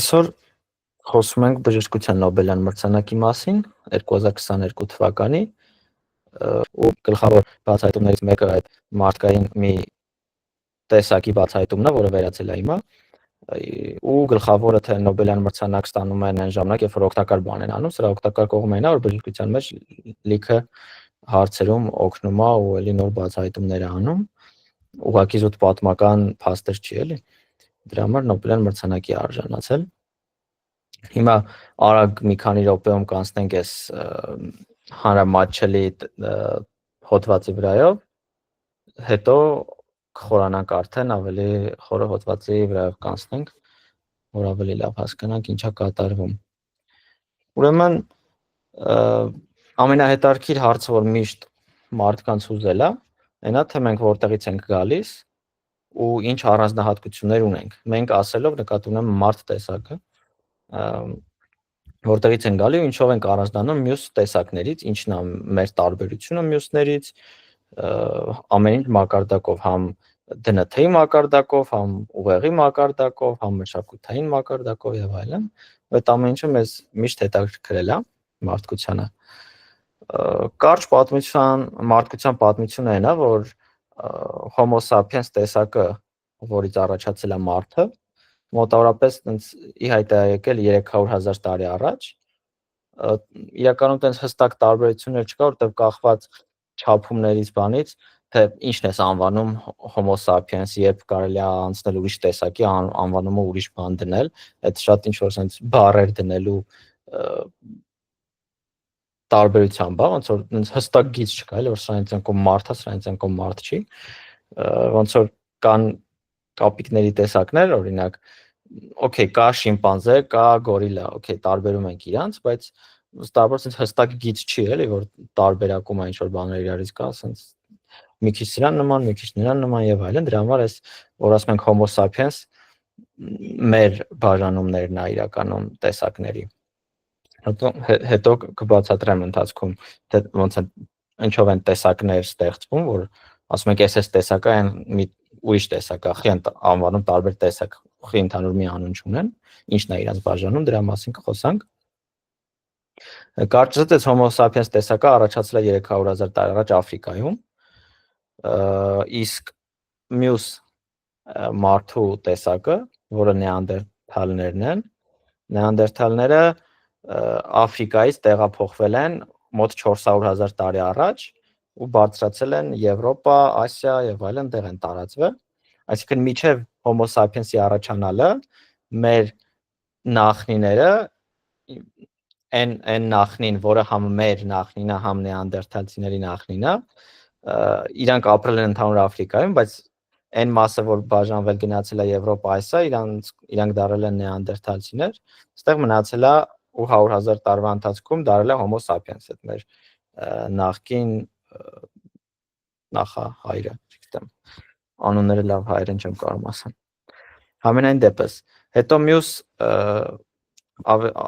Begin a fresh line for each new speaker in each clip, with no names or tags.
Այսօր խոսում ենք բժշկության Նոբելյան մրցանակի մասին 2022 թվականի ու գլխավոր բացահայտումներից մեկը այդ մարդկային մի տեսակի բացահայտումն է, որը վերացել է հիմա, ու գլխավորը թե Նոբելյան մրցանակ ստանում են այն ժամանակ, երբ որ օգտակար բան են անում, սրա օգտակար կողմն այն է, որ բժշկության մեջ լիքը հարցերում օգնում է ու էլի նոր բացահայտումներ է անում, ուղղակի զուտ պատմական փաստեր չի էլի, դրա համար Նոբելյան մրցանակի արժանացել։ Հիմա արագ մի քանի րոպեում կանցնենք այս հանրամատչելի հոդվածի վրայով, հետո կխորանանք արդեն ավելի խորը հոդվածի վրայով կանցնենք, որ ավելի լավ հասկանանք ինչա կատարվում։ Ուրեմն ամենահետաքրքիր հարցը, որ միշտ մարդկանց հուզել է, այն է, թե մենք որտեղից ենք գալիս ու ինչ առանձնահատկություններ ունենք։ Մենք ասելով նկատի ունեմ մարդ տեսակը, որտեղից են գալի ու ինչով ենք առանձնանում մյուս տեսակներից, ինչն է մեր տարբերությունը մյուսներից, ամեն ինչ մակարդակով, համ ԴՆԹ-ի մակարդակով, համ ուղեղի մակարդակով, համ մշակութային մակարդակով եւ այլն։ Այդ ամեն ինչը մեզ միշտ հետաքրքրել է մարդկությանը։ Կարճ մարդկության պատմությունը այն է, որ Homo sapiens տեսակը, որից առաջացել է մարդը, մոտավորապես ի հայտ է եկել 300,000 տարի առաջ։ Իրականում տենց հստակ տարբերություններ չկա, որտեղ կախված չափումներից բանից, թե ինչն ես անվանում Homo sapiens, երբ կարելի է անցնել ուրիշ տեսակի, անվանումը ուրիշ բան դնել, այդ շատ ինչ որ sense բառեր դնելու տարբերությամբ, ոնց որ հստակ գիծ չկա, էլի որ սրանից ընկում մարդ է, սրանից ընկում մարդ չի, ոնց որ կան կապիկների տեսակներ, օրինակ, օքեյ, կա շիմպանզե, կա գորիլա, օքեյ, տարբերում ենք իրանց, բայց ստաբարից հստակ գիծ չի, էլի որ տարբերակում է ինչ որ բաներ իրարից կա, sense մի քիչ սրան նման, մի քիչ նրան նման եւ այլն, դրա համար էս որ ասում ենք Homo sapiens մեր բաժանումներն է իրականում տեսակների։ Հետո կբացատրեմ ընթացքում, թե ոնց է ինչով են տեսակներ ստեղծվում, որ ասում ենք այս տեսակը այն մի ուրիշ տեսակ է, խի անվանում տարբեր տեսակ, խի ընդհանուր մի անուն չունեն, ինչն է իրանց բաժանում, դրա մասին կխոսանք։ Կարծես այս Homo sapiens տեսակը առաջացել է 300,000 տարի առաջ Աֆրիկայում, իսկ մյուս մարդու տեսակը, որը նեանդերթալներն են, նեանդերթալները Աֆրիկայից տեղափոխվել են մոտ 400,000 տարի առաջ ու բարձրացել են Եվրոպա, Ասիա եւ այլն տեղ են տարածվել, այսինքն միջև Homo sapiens-ի առաջանալը մեր նախնիները այն նախնին, որը համ մեր նախնինը, համ նեանդերթալցիների նախնինը, իրանք ապրել են ընդհանուր Աֆրիկայում, բայց այն մասը, որ բաժանվել գնացել է Եվրոպա, Ասիա, իրանք դարել են նեանդերթալցիներ, այստեղ մնացել է ու 100,000 տարվա ընթացքում դարել է Homo sapiens, այդ մեր նախկին նախահայրը, չգիտեմ, անունները լավ հայերեն չեմ կարող ասեմ։ Համենայն դեպս, հետո մյուս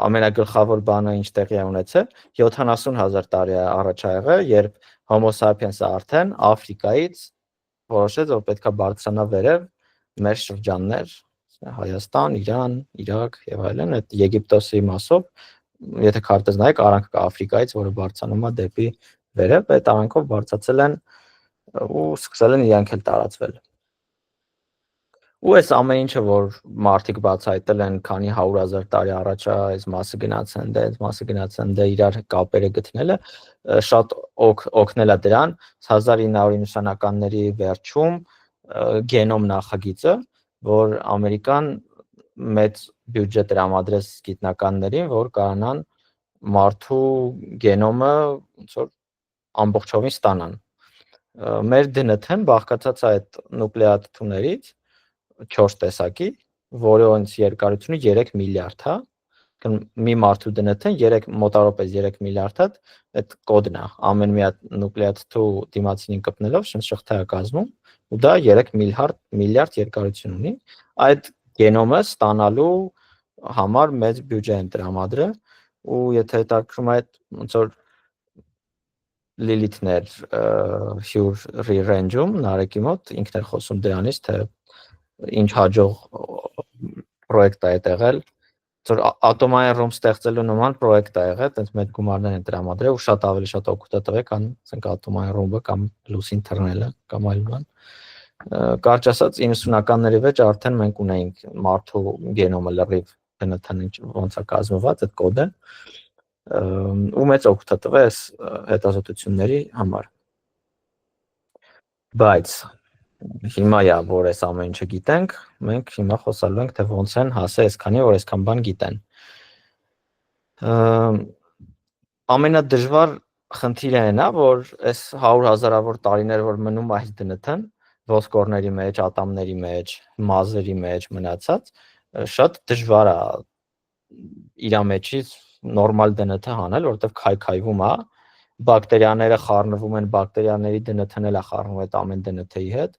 ամենագլխավոր բանը ինչ տեղի է ունեցել, 70,000 տարի առաջ է եղել, երբ Homo sapiens-ը արդեն Աֆրիկայից որոշեց, որ պետքա բարձրանա վերև մեր շրջաններ, Հայաստան, Իրան, Իրաք եւ այլն, այդ Եգիպտոսի մասով, եթե քարտեզ նայեք, արանք կա Աֆրիկայից, որը բարձրանում է դեպի վերև, այդ արանքով բարձրացել են ու սկսել են իրանք էլ տարածվել։ Ու այս ամեն ինչը, որ մարդիկ բացահայտել են, քանի 100,000 տարի առաջ է, այս մասը գնացել դե, այս մասը գնացել դե, իրար կապերը գտնելը, շատ օգնել է դրան 1990-ականների վերջում գենոմ նախագիծը, որ Ամերիկան մեծ բյուջե տրամադրեց գիտնականներին, որ կարողանան մարդու գենոմը ոնց որ ամբողջովին ստանան։ Մեր ԴՆԹ-ն բաղկացած է այդ նուկլեատիդներից 4 տեսակի, որոնց երկարությունը 3 միլիարդ է, մի մարդու ԴՆԹ-ն մոտավորապես 3 միլիարդ է, այդ կոդն է, ամեն մի հատ նուկլեատիդու դիմացինին կպնելով շղթա է կազմում, ու դա 3 միլիարդ երկարություն ունի, այդ գենոմը ստանալու համար մեծ բյուջե են տրամադրել, ու եթե հետաքրքրում է այդ ոնց որ Լիլիթներ Hugh Re-Range-ում Նարեկի մոտ ինքն էր խոսում դրանից, թե ինչ հաջող պրոյեկտ է եղել Որ ատոմային ռում ստեղծելու նման պրոյեկտ է եղել, այդպես մեծ գումարներ են տրամադրել ու շատ ավելի շատ օգուտ է տվել, քան ասենք ատոմային ռումբը կամ լուսին թռնելը կամ այլ բան։ Կարճ ասած 90-ականների վեճ արդեն մենք ունեինք մարդու գենոմը լրիվ DNT-ն ոնց է կազմված այդ կոդը, ու մեծ օգուտ է տվել այս հետազոտությունների համար։ Բայց հիմա որ այս ամեն ինչը գիտենք, մենք հիմա խոսալու ենք, թե ոնց են հասել այսքանի, որ այսքան բան գիտեն։ Ամենադժվար խնդիրը այն է, որ այս 100 հազարավոր տարիներ, որ մնում է այս DNT-ն, ոսկորների մեջ, ատամների մեջ, մազերի մեջ մնացած, շատ դժվար է իր մեջից նորմալ DNT հանել, որովհետև քայքայվում է, բակտերիաները խառնվում են, բակտերիաների DNT-ն էլ է խառնվում այդ ամեն DNT-ի հետ,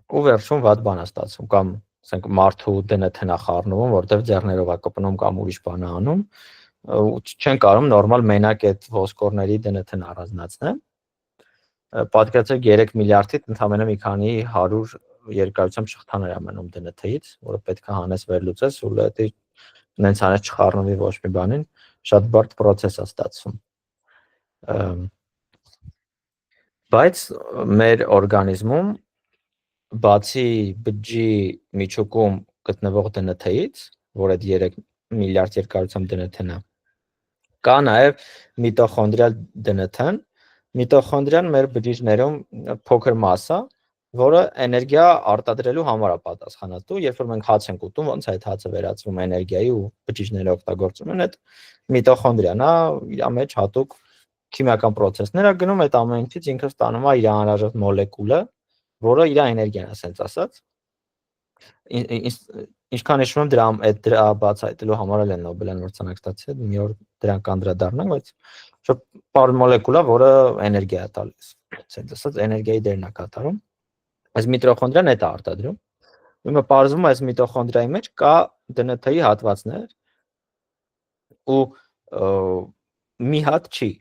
ու վերջում վատ բան է ստացվում, կամ ասենք մարդու DNT-ն է խառնվում, որովհետև ձեռներով է կպնում կամ ուրիշ բան է անում, ու չեն կարող նորմալ մենակ այդ ոսկորների DNT-ն առանձնացնել։ Պատկերացրեք 3 միլիարդից ընդամենը մի քանի 100 երկարությամբ շղթաներ է մնում DNT-ից, որը պետք է հանես վերլուծես, ու դա նենց հանես չխառնվի ոչ մի բանին, շատ բարդ process է ստացվում։ Բայց մեր օրգանիզմում բացի բջջի միջուկում գտնվող DNT-ից, որ այդ 3 միլիարդ երկարությամբ DNT-ն է, կա նաև միտոխոնդրիալ DNT-ն։ Միտոխոնդրիան մեր բջիջներում փոքր մաս է, որը էներգիա արտադրելու համար է պատասխանատու, երբ որ մենք հաց ենք ուտում, ոնց է այդ հացը վերածվում էներգիայի ու բջիջները օգտագործում են այդ միտոխոնդրիան, իր մեջ հատուկ քիմիական process-ներ է գնում, այդ ամեն ինչից ինքը ստանում է իր անհրաժեշտ մոլեկուլը, որը իր էներգիան է, ասենց ասած։ Ինչքան հիշում եմ, դրա բացահայտելու համար էլ են Նոբելյան մրցանակ ստացել, մի օր դրան կանդրադառնանք, բայց շատ պարզ մոլեկուլ է, որը էներգիա է տալիս, ասենց ասած, էներգիայի դերն է կատարում։ Այս միտոխոնդրիան այդ է արտադրում։ Հիմա պարզվում է, այս միտոխոնդրիայի մեջ կա DNT-ի հատվածներ, ու մի հատ չի։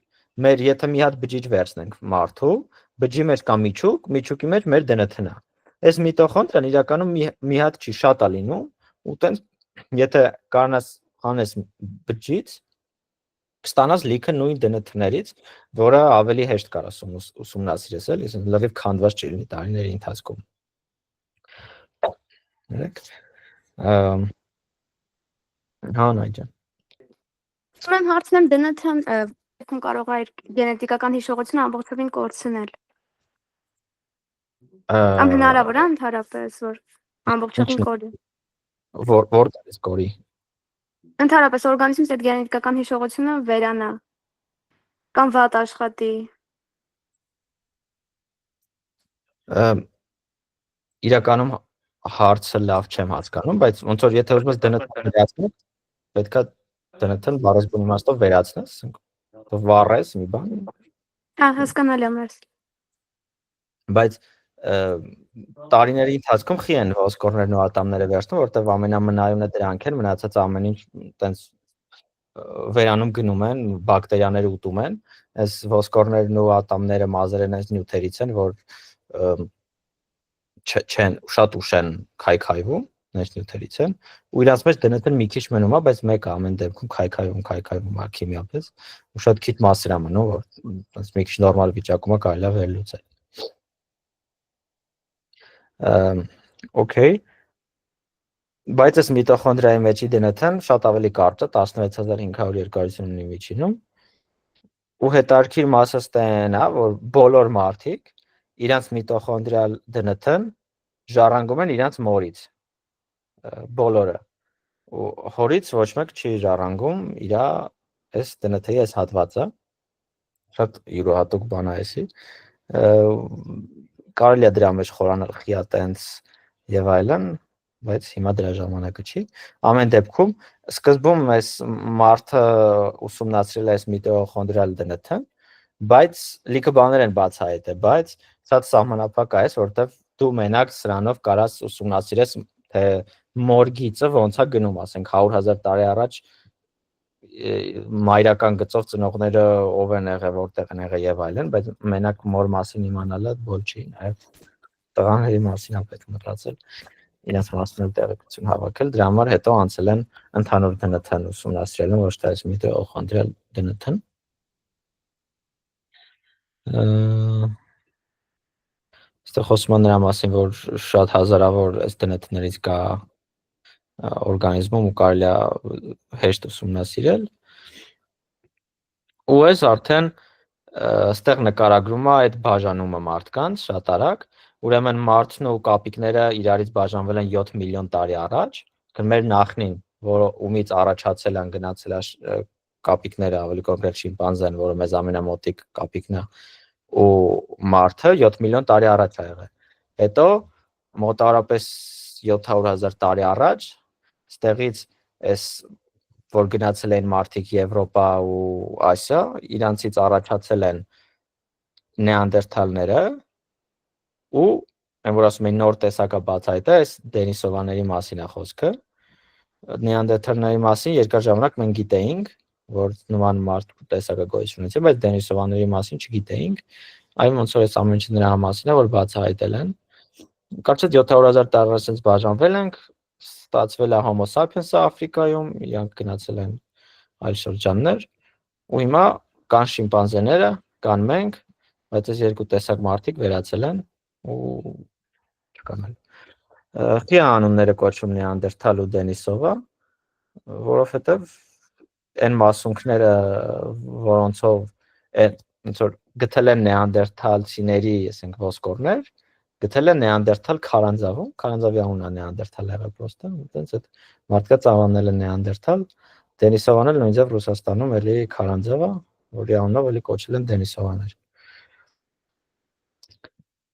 Եթե մի հատ բջիջ վերցնենք մարդու, բջջի մեջ կա միջուկ, միջուկի մեջ մեր DNT-ն է։ Այս միտոխոնդրիան իրականում մի հատ չի, շատ է լինում, ու տենց եթե կարողանաս հանես բջջից, կստանաս լիքը նույն DNT-ներից, որը ավելի հեշտ կարաս ուսումնասիրես, էլի, լրիվ քանդված չի լինի տարիների ընթացքում։ Հա, Նայջան։
Ուզում եմ հարցնեմ DNT-ն կարող է իր գենետիկական հիշողությունը ամբողջովին կորցնել։ Կամ հնարավոր է ընդհանրապես, որ ամբողջովին կորի։
Որ դες կորի։
Ընդհանրապես օրգանիզմից այդ գենետիկական հիշողությունը վերանա կամ վատ աշխատի։
Իրականում հարցը լավ չեմ հասկանում, բայց ոնց որ եթե ուզում ես DNT-ը վերացնել, պետքա DNT-ն բառացում իմաստով վերացնես, վառես մի բան։
Հա, հասկանալի է մեզ։
Բայց տարիների ընթացքում խի են ոսկորներն ու ատամները վերցնում, որտեղ ամենամնայունը դրանք են, մնացած ամեն ինչ տենց վերանում գնում են, բակտերիաները ուտում են, այս ոսկորներն ու ատամները մազերն այս նյութերից են, որ չեն շատ ուշ են քայքայվում, այս նյութերից են, ու իրանց մեջ DNT-ն մի քիչ մնում է, բայց մեկը ամեն դեպքում քայքայվում է քիմիապես, ու շատ քիչ մասեր է մնում, որ տենց մի քիչ նորմալ վիճակում է կարելի է վերլուծել։ Okay, բայց այս միտոխոնդրիայի մեջի DNT-ն շատ ավելի կարճ է, 16500 երկարություն ունի միջինում, ու հետարքիր մասը ստեն է, որ բոլոր մարդիկ իրանց միտոխոնդրիալ DNT-ն ժառանգում են իրանց մորից, բոլորը, ու հորից ոչ մեկ չի ժառանգում իրա այս DNT-ի այս հատվածը, շատ յուրահատուկ բան է էսի, կարելի է դրա մեջ խորանալ խիա տենց եւ այլն, բայց հիմա դրա ժամանակը չի։ Ամեն դեպքում սկզբում այս մարդը ուսումնասիրել է այս միտոխոնդրիալ DNT-ն, բայց լիքը բաներ են բացահայտել, բայց սա սահմանափակ է, որովհետեւ դու մենակ սրանով կարաս ուսումնասիրես, թե մորգիծը ոնց է գնում, ասենք 100,000 տարի առաջ մայրական գծով ծնողները ով են եղել, որտեղ են եղել եւ այլն, բայց մենակ մոր մասին իմանալը ոչ չի, նաեւ տղաների մասին է պետք մտածել։ իրենց մասն տեղեկություն հավաքել, դրա համար հետո անցել են ընդհանուր ԴՆԹ-ն ուսումնասիրելուն, ոչ թե այս միտոխոնդրիալ ԴՆԹ-ն։ Այստեղ խոսում է նրա մասին, որ շատ հազարավոր այս ԴՆԹ-ներից կա օրգանիզմում ու կարելի է հեշտ ուսումնասիրել։ Ու այս արդեն այստեղ նկարագրում է այդ բաժանումը մարդկանց շատ արագ, ուրեմն մարդն ու կապիկները իրարից բաժանվել են 7 միլիոն տարի առաջ, մեր նախնին, որը ումից առաջացել են գնացել է կապիկները, ավելի կոնկրետ շիմպանզեն, որը մեզ ամենամոտիկ կապիկն է, ու մարդը 7 միլիոն տարի առաջ է եղել։ Հետո մոտավորապես 700,000 տարի առաջ ստեղից այս որ գնացել են մարդիկ Եվրոպա ու Ասիա, իրանցից առաջացել են նեանդերթալները ու այն որ ասում են նոր տեսակը բացահայտել, այս դենիսովաների մասին է խոսքը։ Նեանդերթալների մասին երկար ժամանակ մենք գիտեինք, որ նման մարդ տեսակը գոյություն ունեցել, բայց դենիսովաների մասին չգիտեինք։ Այն ոնց որ այս ամեն ինչը նրա մասին է, որ բացահայտել են։ Կարծես 700,000 տարի առաջ բաժանվել ենք, ստացվել է Homo sapiens-ը Աֆրիկայում, իրանք գնացել են այլ շրջաններ, ու հիմա կան շիմպանզեները, կան մենք, բայց այս երկու տեսակ մարդիկ վերացել են ու չկան այլ։ Խի անունները կոչվում նեանդերթալ ու դենիսովա, որովհետև այն մասունքները, որոնցով ոնց որ գտել են նեանդերթալցիների, ասենք ոսկորներ, գտել են նեանդերթալ քարանձավում, քարանձավի անունն է նեանդերթալ եղել պրոստը, այտենց այդ մարդկանց անվանել են նեանդերթալ, դենիսովան էլ նույնիսկ Ռուսաստանում էլի քարանձավա, որի անունով էլի կոչել են դենիսովաներ։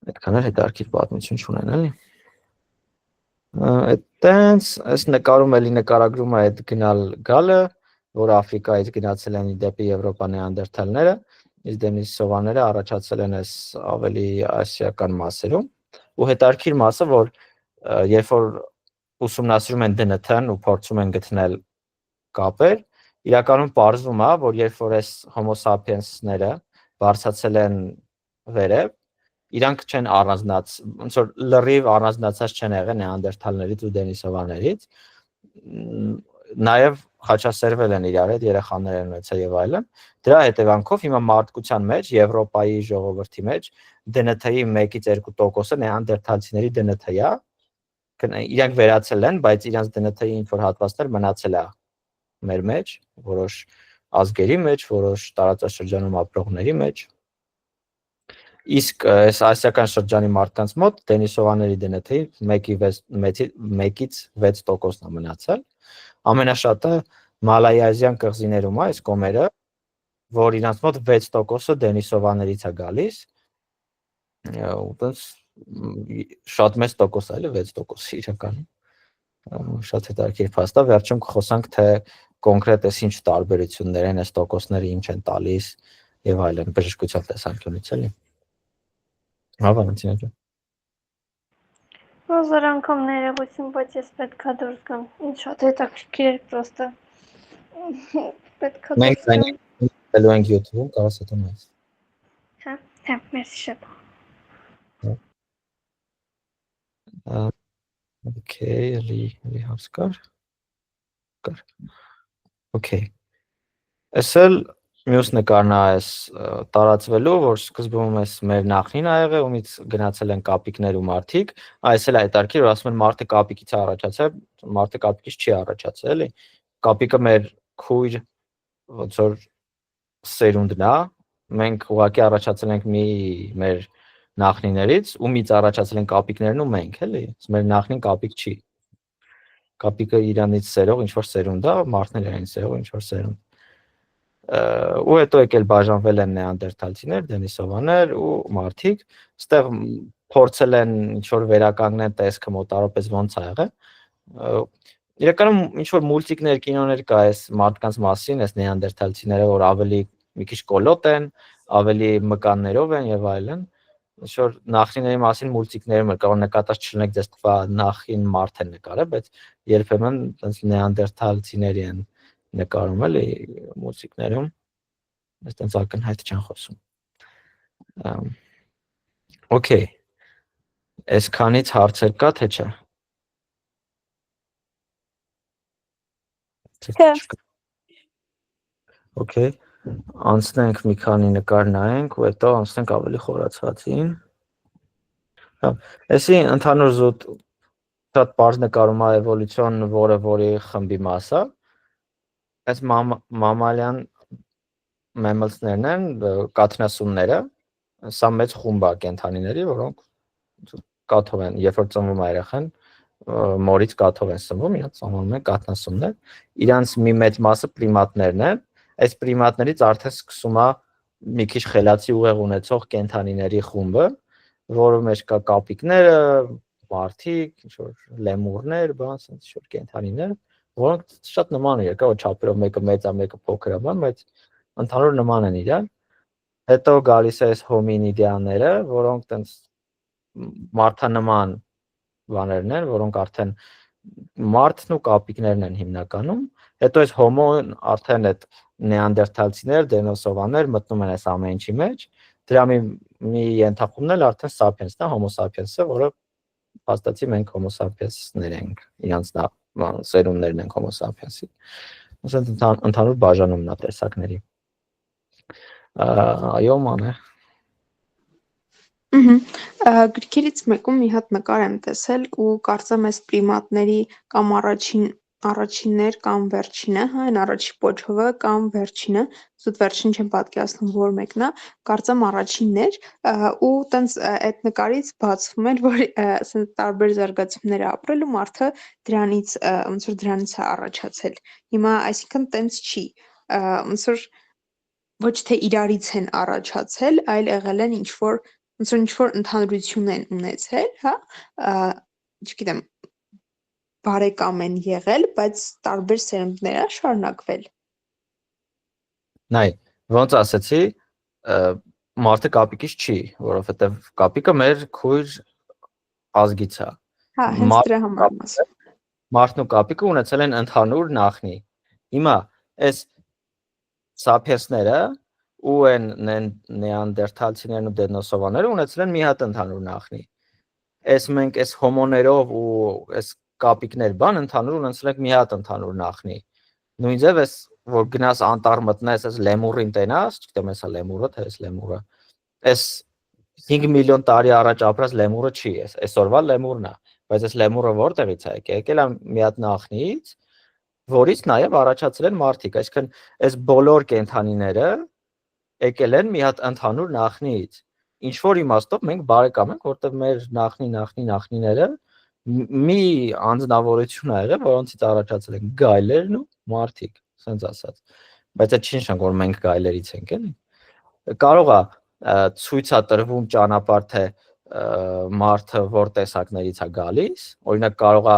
Այդքան էլ հետարքիր պատմություն չունեն, էլի։ Այտենց այս նկարում էլի նկարագրում է այդ գնալ գալը, որ Աֆրիկայից գնացել են դեպի Եվրոպա նեանդերթալները, իսկ դենիսովաները առաջացել են այս ավելի ասիական մասերում, ու հետարքիր մասը, որ երբ որ ուսումնասիրում են ԴՆԹ-ն ու փորձում են գտնել կապեր, իրականում պարզվում է, որ երբ որ այս Homo sapiens-ները բարձացել են վերև, իրանք չեն առանձնաց, ոնց որ լրիվ առանձնացած չեն եղել նեանդերթալներից ու դենիսովաներից, նաև խաչասերվել են իրար հետ, երեխաներ են ունեցել եւ այլն։ Դրա հետևանքով հիմա մարդկության մեջ, Եվրոպայի ժողովրդի մեջ ԴՆԹ-ի 1-ից 2%-ը նեանդերթալցիների ԴՆԹ-ն է, իրանք վերացել են, բայց իրանք ԴՆԹ-ի ինչ որ հատվածներ մնացել է մեր մեջ, որոշ ազգերի մեջ, որոշ տարածաշրջանում ապրողների մեջ։ Իսկ այս ասիական շրջանի մարդկանց մոտ դենիսովաների ԴՆԹ-ի 1-ից 6%-ն է մնացել։ Ամենաշատը մալայազիան կղզիներում է այս կոմերը, որ իրանց մոտ 6%-ը դենիսովաներից է գալիս։ Ուտես շատ մեծ տոկոս է, 6% իրականում։ Շատ հետաքրքիր փաստ է, վերջում կխոսանք թե կոնկրետ էս ինչ տարբերություններ են, այս տոկոսները ինչ են տալիս եւ այլն, բժշկության տեսանկյունից էլի։ Հավանություն ջան։
Հազար անգամ ներողություն, բայց ես պետքա դուրս գամ։ Ինչ շատ հետաքրքիր էր պրոստը։ Պետքա դուրս գամ։
Մենք դելու ենք YouTube-ում, կարաս հետո նայես։
Հա, մերսի շատ։
Okay, էլի հասկար։ Okay։ Այսել մյուս նկարն է այս տարածվելու, որ սկզբում էս մեր նախնին ա եղել, ումից գնացել են կապիկներ ու մարդիկ, այս էլ է հետարքիր, որ ասում են մարդը կապիկից է առաջացել, մարդը կապիկից չի առաջացել, էլի։ Կապիկը մեր քույր ոնց որ սերունդն է, մենք ուղղակի առաջացել ենք մեր նախնիներից, ումից առաջացել են կապիկներն ու մենք, էլի։ Մեր նախնին կապիկ չի։ Կապիկը իրանից սերող ինչ որ սերունդ է, մարդն էլ իրանից սերող ինչ որ սերունդ։ Ու հետո եկել բաժանվել են նեանդերթալցիներ, դենիսովաներ ու մարդիկ, այստեղ փորձել են ինչ որ վերականգնել տեսքը մոտավորապես ոնց ա եղել։ Իրականում ինչ որ մուլտիկներ, կինոներ կա այս մարդկանց մասին, այս նեանդերթալցիները, որ ավելի մի քիչ կոլոտ են, ավելի մկաններով են եւ այլն։ Ինչ որ նախնիների մասին մուլտիկներում կա, որ նկատած չլինեք, դες թվա նախին մարդ են նկարել, բայց երբեմն այնպես նեանդերթալցիների են նկարում էլի մուզիկներում, այստենց ակնհայտ չեն խոսում։ Okay։ Այսքանից հարցեր կա թե չէ։
Չէ։
Okay, անցնենք մի քանի նկար նայենք ու հետո անցնենք ավելի խորացածին։ Հա, էսի ընդհանուր զուտ շատ բարձ նկարում է էվոլյուցիոն, որի խմբի մասը։ Այս մամալյան մեմլսներն են, կաթնասունները, սա մեծ խումբ է կենդանիների, որոնք կաթով են, երբ որ ծնվում է երեխան, մորից կաթով են սնվում, իրանց անվանում են կաթնասուններ։ Իրանց մի մեծ մասը պրիմատներն են, այս պրիմատներից արդեն սկսում է մի քիչ խելացի ուղեղ ունեցող կենդանիների խումբը, որը մեջ կա կապիկները, մարդիկ, ինչ-որ լեմուրներ, բան, ինչ-որ կենդանիներ, որոնք շատ նման են, եկա որ չափերով մեկը մեծ է, մեկը փոքր է, բայց ընդհանուր նման են իրար։ Հետո գալիս է այս հոմինիդյանները, որոնք տենց մարդանման բաներն են, որոնք արդեն մարդն ու կապիկներն են հիմնականում։ Հետո այս հոմոն արդեն այդ նեանդերթալցիներ, դենոսովաներ մտնում են այս ամեն ինչի մեջ։ Դրա մի ենթախումբն էլ արդեն սափիենսն է, հոմո սափիենսը, որը փաստացի մենք հոմո սափիենսներ ենք, իրանց սերունդներն ենք հոմո սափիենսի։ Ասենք ընդհանուր բաժանումն է տեսակների։ Այո, ման է։
Գրքերից մեկում մի հատ նկար եմ տեսել ու կարծեմ այս պրիմատների կամ առաջիններ կամ վերջինը, հա, այն առաջի պոչովը կամ վերջինը, զուտ վերջին չեմ պատկերացնում որ մեկն է, կարծեմ առաջիններ ու տենց այդ նկարից բացվում էր, որ ասենք տարբեր զարգացումներ է ապրել ու մարդը դրանից ոնց որ դրանից է առաջացել։ Հիմա այսինքն տենց չի, ոնց որ ոչ թե իրարից են առաջացել, այլ եղել են ինչ-որ ընդհանրություն են ունեցել, հա, չգիտեմ, բարեկամ են եղել, բայց տարբեր սերունդներ է շարունակվել։
Նայ, ոնց ասեցի, մարդը կապիկից չի, որովհետև կապիկը մեր քույր ազգից է։
Հա, հենց դրա համար եմ ասում։
Մարդն ու կապիկը ունեցել են ընդհանուր նախնի։ Հիմա այս սափիենսները ու են նեանդերթալցիներն ու դենոսովաները ունեցել են մի հատ ընդհանուր նախնի։ Այս մենք այս հոմոներով ու այս կապիկներ բան ընդհանուր ունեցել ենք մի հատ ընդհանուր նախնի։ Նույն ձև էս որ գնաս անտառ մտնես, այս լեմուրին տենաս, չգիտեմ էսա լեմուրը, թե էս լեմուրը։ Այս 5 միլիոն տարի առաջ ապրած լեմուրը չի, այսօրվա լեմուրն է, բայց այս լեմուրը որտեղից է եկել է մի հատ նախնիից, որից նաև առաջացել են մարդիկ, այսինքն այս բոլոր կենդանիները եկել են մի հատ ընդհանուր նախնիից։ Ինչ որ իմաստով մենք բարեկամ ենք, որտեղ մեր նախնիները մի անձնավորություն ա եղել, որոնցից առաջացել են գայլերն ու մարդիկ, ասենց ասած։ Բայց այդ չի նշանակում, որ մենք գայլերից ենք, էլի։ Կարող է ցույց է տրվում ճանապարհ թե մարդը որ տեսակներից է գալիս, օրինակ կարող է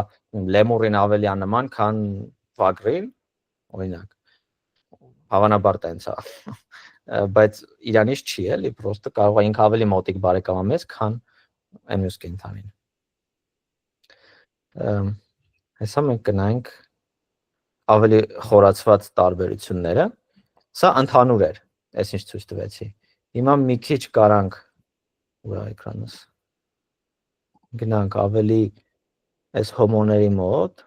լեմուրին ավելի աննման, քան վագրին, օրինակ։ Հավանաբար տենց է։ Բայց իրանից չի էլի, պրոստը կարող է ինքը ավելի մոտիկ բարեկամը մեզ, քան մյուս կենդանին։ Հեսա մենք կնայենք ավելի խորացված տարբերությունները։ Սա ընդհանուր էր, այս ինչ ցույց տվեցի։ Հիմա մի քիչ կարանք ուրա էկրանս գնանք ավելի այս հոմոների մոտ։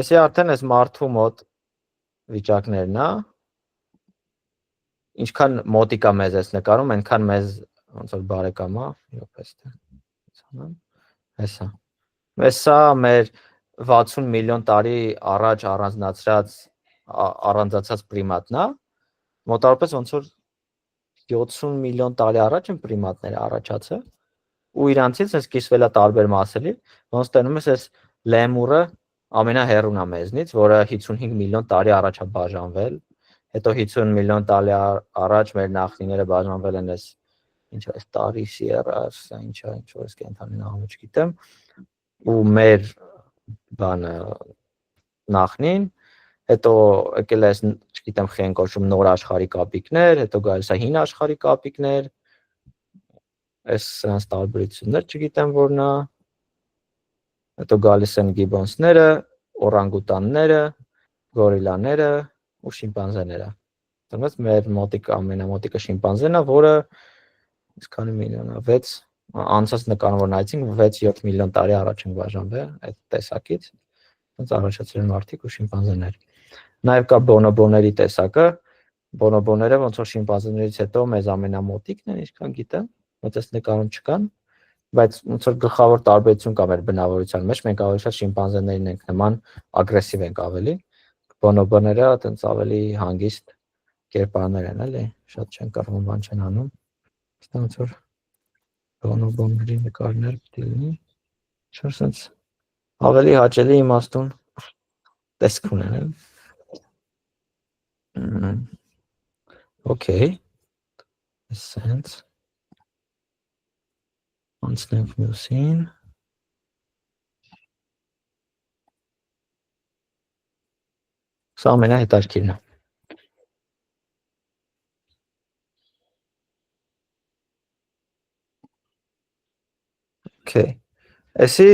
Այսի արդեն այս մարդու մոտ վիճակներն է, ինչքան մոտիկ է մեզ այս նկարում, այնքան մեզ ոնց որ բարեկամ է, հեսա։ Հեսա մեր 60 միլիոն տարի առաջ առանձնացած պրիմատն է, մոտավորապես ոնց որ 70 միլիոն տարի առաջ են պրիմատները առաջացել, ու իրանցից այս կիսվել է տարբեր մասերի, ոնց տենում ես այս լեմուրը ամենահեռուն է մեզնից, որը 55 միլիոն տարի առաջ է բաժանվել, հետո 50 միլիոն տարի առաջ մեր նախնիները բաժանվել են այս ինչ է, տարի սիերա, սա ինչ է, ինչ որ կենդանին անունը չգիտեմ, ու մեր բանը նախնին, հետո եկել է, չգիտեմ, խեն կոչում նոր աշխարհի կապիկներ, հետո գալիս է հին աշխարհի կապիկներ, այս սրանց տարբերություններ չգիտեմ որն է, հետո գալիս են գիբոնսները, օրանգուտանները, գորիլաները ու շիմպանզեները։ դրանից մեր մոտիկ ամենամոտիկը շիմպանզեն է, որը քանի միլիոն է, 6 անցած նկարը որ նայեցինք 6-7 միլիոն տարի առաջ են բաժանվել այդ տեսակից, ոնց առաջացել են մարդիկ ու շիմպանզեներ։ Նաև կա բոնոբոների տեսակը, բոնոբոները ոնց որ շիմպանզեներից հետո մեզ ամենամոտիկն են, ինչքան գիտեմ, ոնց այս նկարում չկան, բայց ոնց որ գլխավոր տարբերություն կա մեր բնավորության մեջ, մենք ավելի շատ շիմպանզեներին ենք նման, ագրեսիվ ենք ավելի, բոնոբոները այտենց ավելի հանգիստ կերպարներ են, էլի, շատ չեն կռվում, բան չեն անում, ոնց որ բոնոբոների նկարներ պետք է լինի, չէ՞ սենց ավելի հաճելի իմաստուն տեսք ունեն, Okay, sense. Անցնենք մյուսին։ Սա ամենահետաքրքիրն է։ Okay. Էսի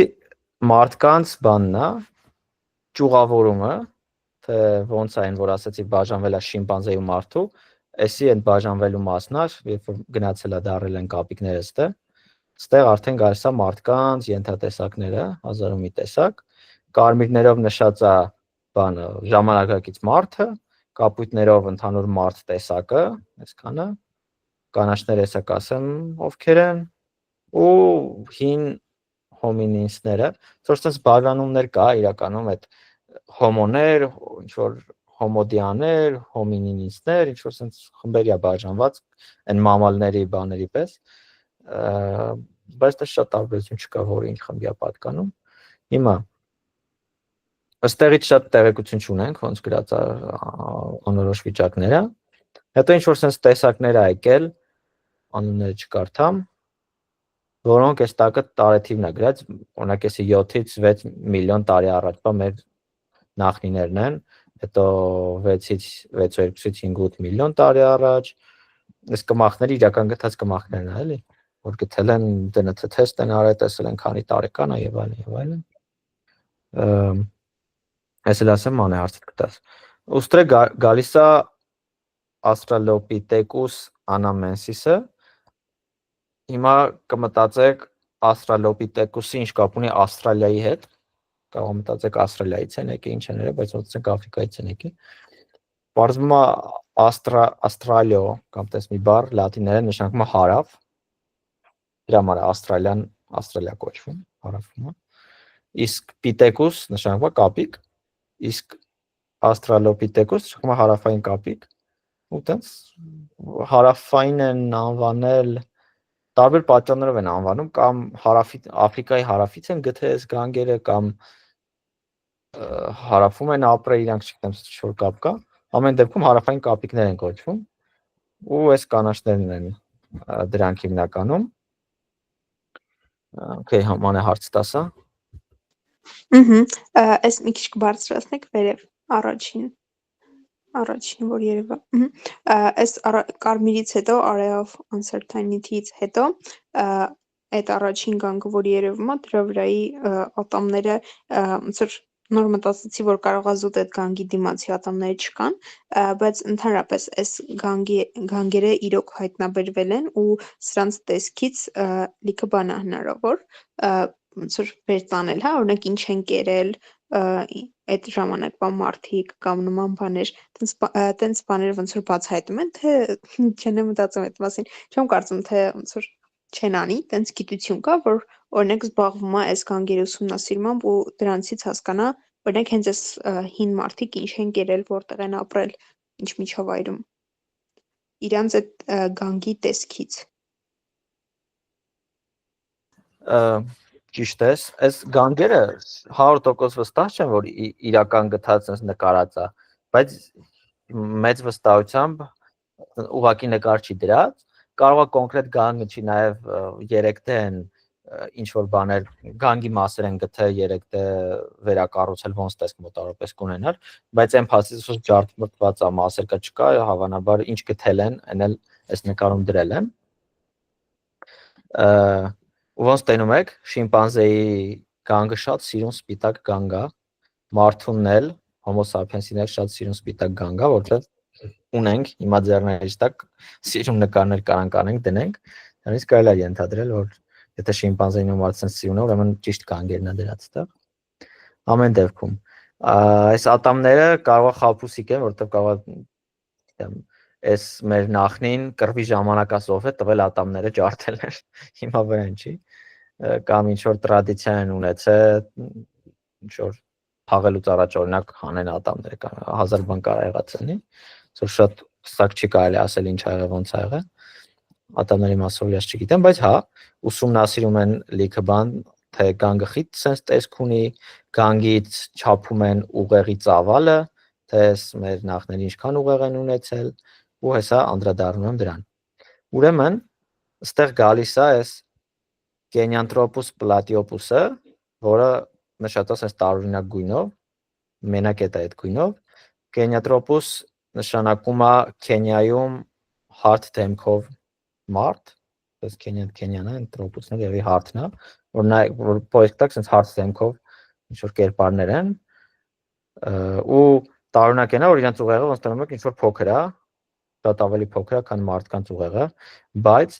մարդկանց բանն է, ճյուղավորումը, թե ոնց է այն, որ ասացի բաժանվել է շիմպանզեի ու մարդու, էսի այն բաժանվելու մասն է, երբ որ գնացել է դարել են կապիկները ստեղ արդեն գալիս է մարդկանց ենթատեսակները, հազար ու մի տեսակ, կարմիրներով նշած է բանը ժամանակակից մարդը, կապույտներով ընդհանուր մարդ տեսակը, այսքանը, կանաչները հեսա կասեմ ովքեր են, ու հին հոմինինսները, որ sense բաժանումներ կա իրականում այդ հոմոներ, ինչ որ հոմոդիաներ, հոմինինսներ, ինչ որ sense խմբերի է բաժանված այն մամալների բաների պես, բայց դա շատ տարբերություն չկա, որ ինչ խմբի է պատկանում։ Հիմա ըստեղից շատ տեղեկություն չունենք, ոնց գրած է անորոշ վիճակները։ Հետո ինչ որ sense տեսակներ ա եկել, անունները չկարդամ, որոնք այս տակը տարեթիվն է գրած, օրինակ էսի 7-ից 6 միլիոն տարի առաջվա մեր նախնիներն են, հետո 6-ից 6-2-ից 5-8 միլիոն տարի առաջ, այս կմախները իրական գտած կմախներն են, էլի, որ գտել են DNT թեստ են արել, տեսել են քանի տարեկան է եւ այլն։ Այս էլ ասեմ ման է հարցդ գտած։ Ուստրե գալիս է Australopithecus anamensis-ը։ Հիմա կմտածեք Australopithecus-ը ինչ կապ ունի Ավստրալիայի հետ։ Կարող մտածեք Ավստրալիայից են եկել, ինչ են եղել, բայց ոնց է Աֆրիկայից են եկել։ Բարձվում է Australio կամ տես մի բառ լատիներեն նշանակում է հարավ։ Դրա համար Ավստրալիա կոչվում, հարավում է։ Իսկ Pithecus նշանակում է կապիկ, իսկ Australopithecus նշանակում է հարավային կապիկ։ Ու տենց հարավային են անվանել տարբեր պատճառներով են անվանում, կամ Աֆրիկայի հարավից են գտել այս գանգերը, կամ հարավում են ապրել, իրանք չգիտեմ ինչ-որ կապ կա, ամեն դեպքում հարավային կապիկներ են կոչվում, ու այս կանաչներն են դրանք հիմնականում։ Okay, ման է հարց տասա։
Այս մի քիչ կբարձրացնեք վերև առաջին որ երևա։ Այս կարմիրից հետո area of uncertainty-ից հետո այդ առաջին գանգը որ երևում է դրա վրայի ատամները ոնց որ նոր մտածեցի որ կարող է զուտ այդ գանգի դիմացի ատամները չկան, բայց ընդհանրապես այս գանգերը իրոք հայտնաբերվել են ու սրանց տեսքից լիքը բան է հնարավոր ոնց որ վերցանել, հա, օրինակ ինչ են կերել այդ ժամանակվա մարդիկ կամ նման բաներ, տենց բաներ ոնց որ բացահայտում են, թե չեն մտածում այդ մասին, չեմ կարծում թե ոնց որ չեն անի, տենց գիտություն կա, որ օրինակ զբաղվում է այս գանգերի ուսումնասիրմամբ ու դրանցից հասկանա, օրինակ հենց այս հին մարդիկ ինչ են կերել, որտեղ են ապրել, ինչ միջավայրում, իրանց այդ գանգի տեսքից։
Ճիշտ ես, այս գանգերը 100% վստահ չեմ, որ իրական գտած sense նկարած է, բայց մեծ վստահությամբ ուղղակի նկար չի դրած, կարող է կոնկրետ գանգը չի նաև 3D են ինչ որ բաներ գանգի մասեր են գտել 3D վերակառուցել ոնց տեսք մոտավորապես կունենալ, բայց այն փաստից որ ջարդմրտված է մասեր կա չկա, հավանաբար ինչ գտել են, այն էլ այս նկարում դրել են։ Ոնց տենում եք, շիմպանզեի գանգը շատ սիրուն սպիտակ գանգ է, մարդունն էլ, Homo sapiens-ին էլ շատ սիրուն սպիտակ գանգ է, որտեղ ունենք, հիմա ձեռներիս տակ սիրուն նկարներ կանենք դնենք, դրանից կարելի է ենթադրել, որ եթե շիմպանզեին ու մարդն սիրուն է, ուրեմն ճիշտ կանգերն է դրած այդտեղ։ Ամեն դեպքում այս ատամները կարող է խաբուսիկ են, որովհետև կարող է այս մեր նախնին կռվի ժամանակասով է տվել ատամները ջարդելներ, հիմա վրան չի, կամ ինչ որ տրադիցիա են ունեցել, ինչ որ թաղելուց առաջ օրինակ հանեն ատամները, կամ 1000 բան կարող եղած լինի, որ շատ սակ չի կարելի ասել ինչ ա եղել, ոնց ա եղել, ատամների մասով ես չգիտեմ, բայց հա, ուսումնասիրում են լիքը բան, թե գանգը խիտ sense տեսք ունի, գանգից չափում են ուղեղի ծավալը, թե մեր նախները ինչքան ուղեղ են ունեցել, ու հեսա անդրադառնում եմ դրան։ Ուրեմն, այստեղ գալիս է այս Kenyanthropus platyopus-ը, որը նշատված է տարօրինակ գույնով, մենակ է այդ գույնով, Kenyanthropus նշանակում է Քենիայում հարթ դեմքով մարդ, այս Քենյան է, Anthropus-ն է, եւ հարթն է, որ պոետիկ sense հարթ դեմքով ինչ որ կերպարներ են, ու տարօրինակ է նա, որ իրենց ուղեղը ոնց տանում եք ինչ որ փոքր է, շատ ավելի փոքր է, քան մարդկանց ուղեղը, բայց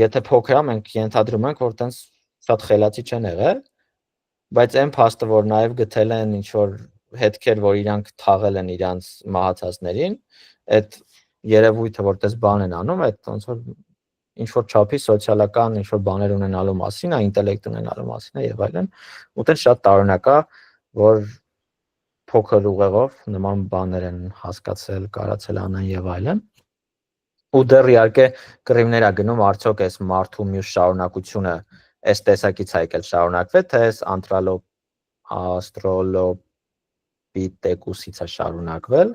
եթե փոքր է, մենք ենթադրում ենք, որ տենց շատ խելացի չեն եղել, բայց այն փաստը, որ նաև գտել են ինչ որ հետքեր, որ իրանք թաղել են իրանց մահացածներին, այդ երևույթը, որ տես բան են անում, այդ ոնց որ ինչ որ չափի սոցիալական ինչ որ բաներ ունենալու մասին, ինտելեկտ ունենալու մասին եւ այլն, ու տենց շատ տարօրինակ է, որ փոքր ուղեղով նման բաներ են հասկացել, կարացել անեն եւ այլն։ Ու դեռ իհարկե կռիվներ է գնում արդյոք այս մարդու մյուս շարունակությունը այս տեսակից եկել շարունակվել, թե այս Australopithecus-ից է շարունակվել։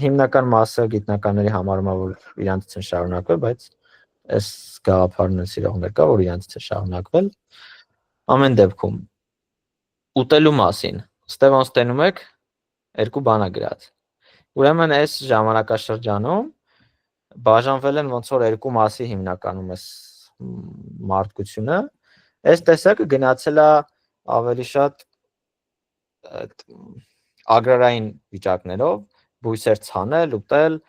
Հիմնական մասը գիտնականների համարում է, որ իրանցից են շարունակվել, բայց այս գաղափարն են սիրողներ կա, որ իրանցից է շարունակվել։ Ամեն դեպքում ուտելու մասին ստեղ ոնց տենում եք երկու բան է գրած։ Ուրեմն այս ժամանակաշրջանում բաժանվել են ոնց որ երկու մասի հիմնականում այս մարդկությունը։ Այս տեսակը գնացել է ավելի շատ ագրարային վիճակներով, բույսեր ցանել, ուտել,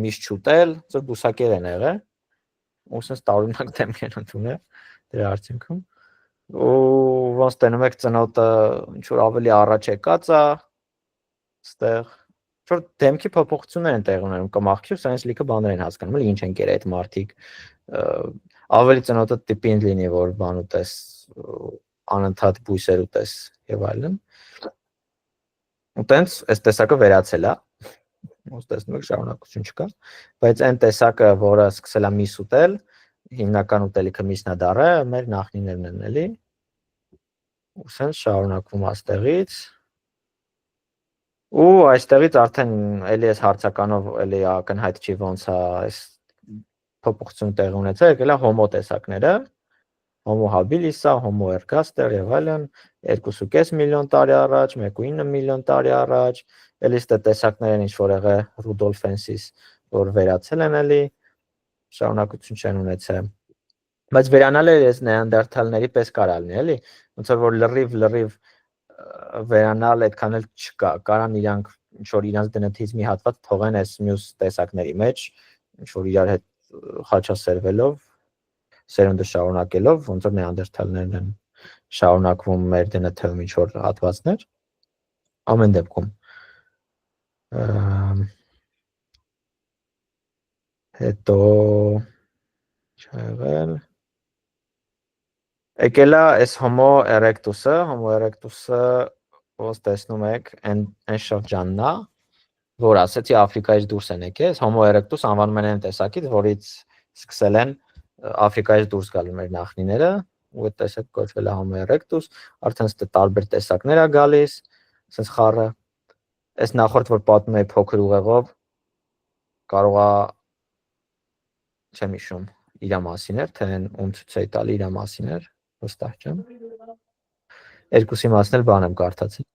միշտ չուտել, ծոր բուսակեր են եղել, ու sense տարօրինակ դեմքեր ընդունել դրա արդյունքում։ Ու ոնց տենում եք ծնոտը ինչ որ ավելի առաջ եկած է, այստեղ որ դեմքի փոփոխություններ են տեղի ունենում կամ աղքյուր, sense լիքը բաներ են հասկանում, էլի ինչ են կերել այդ մարդիկ, ավելի ծնոտը տիպին լինի, որ բան ուտես, անընդհատ բույսեր ուտես եւ այլն։ Ու տենց այս տեսակը վերացել է, ոնց տեսնում եք շարունակություն չկա, բայց այն տեսակը, որը սկսել է միս ուտել, հիմնական ուտելիքը միսն է դառել, մեր նախնիներն են էլի, ու sense շարունակվում այստեղից, ու այստեղից արդեն էլի այս հարցականով էլի ակնհայտ չի ոնց է այս փոփոխություն տեղի ունեցել, եկել է հոմո տեսակները, Homo habilis-ը, Homo ergaster եւ այլն 2.5 միլիոն տարի առաջ, 1.9 միլիոն տարի առաջ, էլի ստե տեսակներ են ինչ որ եղել Rudolfensis, որ վերացել են էլի, շարունակություն չեն ունեցել։ Բայց վերանալը այս նեանդերթալների պես կարա լինի, էլի, ոնց որ լրիվ վերանալ այդքան էլ չկա, կարան իրանք ինչ որ իրանց դնթից մի հատված թողեն այս մյուս տեսակների մեջ, ինչ որ իրար հետ խաչասերվելով, սերունդը շարունակելով, ոնց որ նեանդերթալներն են շարունակվում մեր դնթում ինչ որ հատվածներ, ամեն դեպքում հետո չեղել եկել է այս Homo erectus-ը, ոնց տեսնում եք, այն շրջանն է, որ ասեցի Աֆրիկայից դուրս են եկել, Homo erectus անվանում են այն տեսակից, որից սկսել են Աֆրիկայից դուրս գալ մեր նախնիները, ու այդ տեսակը կոչվել է Homo erectus, արդեն ստե տարբեր տեսակներ է գալիս, sense խառը, այս նախորդ որ պատմում էի փոքր ուղեղով, կարող է չեմ հիշում իր մասին էր, թե ում ցույց էի տալի իր մասին էր, վստահ չեմ։ Երկուսի մասն էլ բան եմ կարդացել։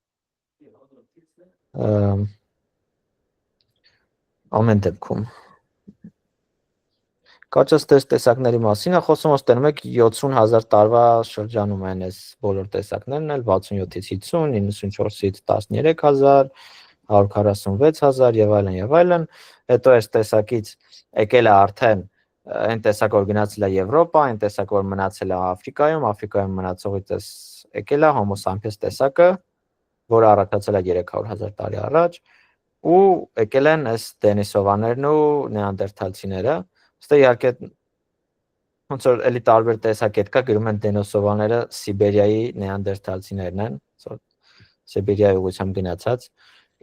Ամեն դեպքում Կարծես տեսակների մասին է խոսում, ոնց տենում եք 70,000 տարվա շրջանում են այս բոլոր տեսակներն էլ 67-ից 50, 94-ից 13,000, 146,000 եւ այլն եւ այլն, հետո այս տեսակից եկել է արդեն այն տեսակ որ գնացել է Եվրոպա, այն տեսակ որ մնացել է Աֆրիկայում մնացողից էս եկել է Homo sapiens տեսակը, որը առաջացել է 300,000 տարի առաջ, ու եկել են այս դենիսովաներն ու նեանդերթալցիները, ըստ իհարկե ոնց որ էլի տարբեր տեսակետ կա, գրում են դենիսովաները Սիբերիայի նեանդերթալցիներն են, Սիբերիայի ուղղությամբ գնացած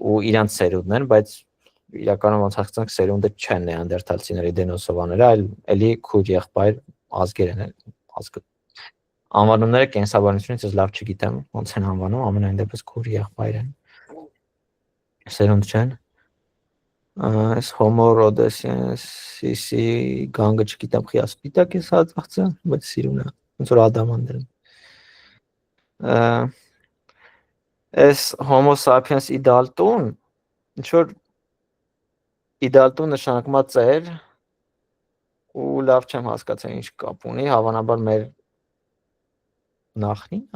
ու իրանց սերունդն են, բայց իրականում ոնց հասկացանք սերունդը չեն նեանդերթալցիների դենիսովաները, այլ էլի քույր եղբայր ազգեր են, ազգ անվանումները կենսաբանությունից ես լավ չգիտեմ, ոնց են անվանում, ամենայն դեպս քույր եղբայր են։ Սերունդ չեն։ Այս Homo rhodensis-ի գանգը չգիտեմ, խիա սպիտակ է հատվածը, բայց սիրուն է, ոնց որ ադամանդրն։ Այս Homo sapiens-ի դալտուն, ինչ որ իդալտուն նշանակմա ծեր ու լավ չեմ հասկացել ինչ կապ ունի, հավանաբար մեր նախնին,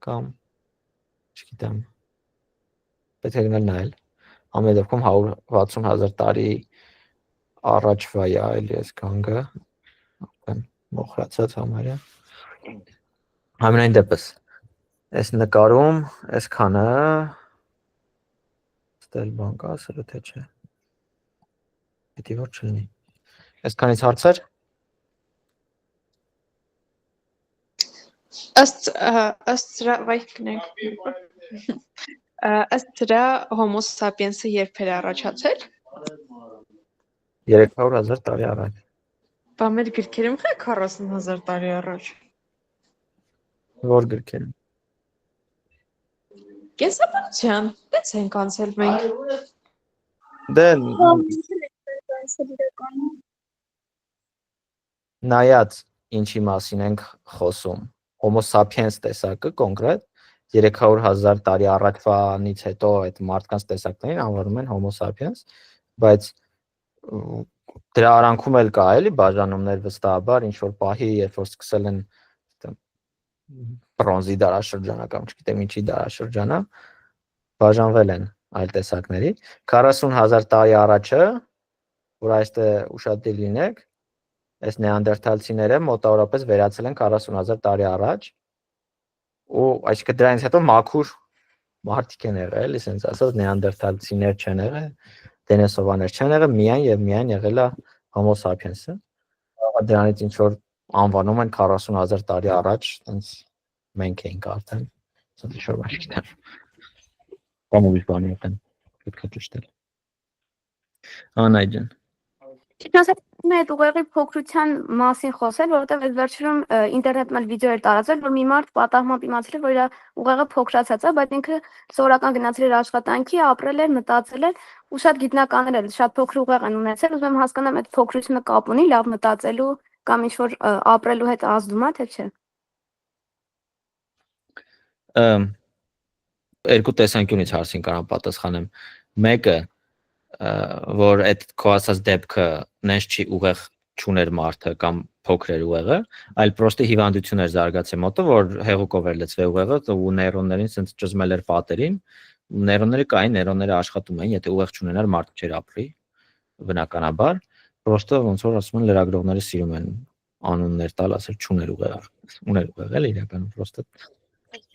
կամ չգիտեմ, պետք է գնալ նայել, ամեն դեպքում 160,000 տարի առաջվա է էլի այս գանգը, մոխրացած համարյա, ամենայն դեպս, այս նկարում, այս քանը, ստել բան կա, ասելը թե չէ, պետք է որ չլինի, այս քանից հարցեր,
Ըստ սրա վայքնենք ըստ սրա Homo sapiens-ը երբ էր առաջացել
300,000 տարի առաջ,
բա մեր գրքերում խե 40,000 տարի առաջ
որ գրքերում,
կենսաբանության դες ենք անցել մենք
դե նայած ինչի մասին ենք խոսում, Homo sapiens տեսակը կոնկրետ 300,000 տարի առաջվանից հետո այդ մարդկանց տեսակներին անվանում են Homo sapiens, բայց դրա արանքում էլ կա էլի բաժանումներ վստահաբար, ինչ որ պահի, երբ որ սկսել են բրոնզի դարաշրջանը կամ չգիտեմ ինչի դարաշրջանը, բաժանվել են այլ տեսակների, 40,000 տարի առաջը, որ այստեղ ուշադիր լինեք, այս նեանդերթալցիները մոտավորապես վերացել են 40,000 տարի առաջ ու այսինքն դրանից հետո մաքուր մարդիկ են եղել, էլի ասենց ասած նեանդերթալցիներ չեն եղել, դենիսովաներ չեն եղել, միայն եղել է Homo sapiens-ը։ Դրանից ինչ որ անվանում են 40,000 տարի առաջ, ասենց մենք էինք արդեն, ասենց ինչ որ բան չգիտեմ։ Կամ ուրիշ բանի եկան, պետք է ճշտել։ Անայ ջան։
Ճիշտ ասած, այդ ուղեղի փոքրության մասին խոսել, որովհետև այդ վերջերում ինտերնետում էլ վիդեո էր տարածել, որ մի մարդ պատահմամբ իմացել էր, որ իր ուղեղը փոքրացած է, բայց ինքը սովորական գնացել էր աշխատանքի, ապրել էր, մտածել էր, ու շատ գիտնականներ էլ շատ փոքր ուղեղ են ունեցել, ուզում եմ հասկանամ այդ փոքրությունը կապ ունի լավ մտածելու կամ ինչ որ ապրելու հետ ազդում է, թե չէ։
Երկու տեսանկյունից հարցին կարող պատասխանեմ։ Մեկը որ այդ քո ասած դեպքը նենց չի ուղեղ չուներ մարդը կամ փոքր էր ուղեղը, այլ պրոստի հիվանդություն էր զարգացել մոտը, որ հեղուկով էր լցվել ուղեղը ու նեյրոններին ցենց ճզմել էր պատերին, նեյրոնները կային, նեյրոնները աշխատում էին, եթե ուղեղ չունենար մարդը չէր ապրի, բնականաբար, պրոստը ոնց որ ասում են լրագրողները սիրում են անուններ տալ, ասել չուներ ուղեղ, ուներ ուղեղ էլ իրականում պրոստը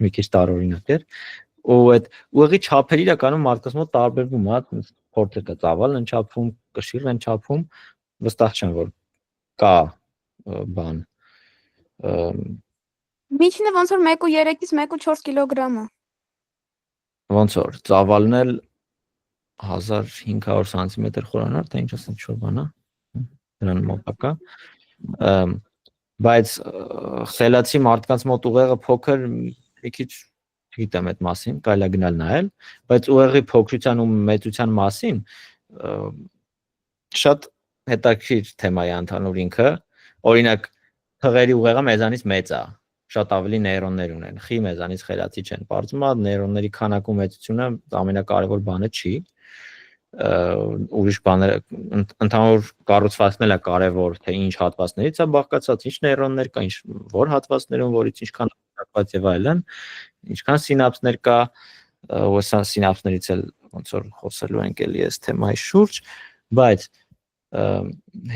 մի քիչ տարօրինակ էր, ու այդ ուղեղի չափերը իրականում մարդկանց մոտ տարբերվում է, փորձը ծավալն են չափում, կշիռն են չափում, վստահ չեմ որ կա բան
Միջինը ոնց որ 1.3-ից 1.4 կիլոգրամ է։
Ոնց որ ծավալն էլ 1500 սանտիմետր խորանար, թե ինչ ասեմ ինչ որ բան է, դրան մոտակա, բայց խելացի մարդկանց մոտ ուղեղը փոքր մի քիչ չգիտեմ այդ մասին, կարելի է գնալ նայել, բայց ուղեղի փոքրության ու մեծության մասին շատ հետաքրքիր թեմա է ընդհանուր ինքը, օրինակ թղերի ուղեղը մեզանից մեծ է, շատ ավելի նեյրոններ ունեն, խի մեզանից խելացի չեն, պարզվում է նեյրոնների քանակու մեծությունը ամենակարևոր բանը չի, ուրիշ բաները ընդհանուր կառուցվածքն էլ է կարևոր, թե ինչ հատվածներից է բաղկացած, ինչ նեյրոններ կա, ինչ որ հատվածներում, որից ինչքան հատված եւ այլն, ինչքան սինապսներ կա, ու սինապսներից էլ ոնց որ խոսելու ենք էլի այս թեմայի շուրջ, բայց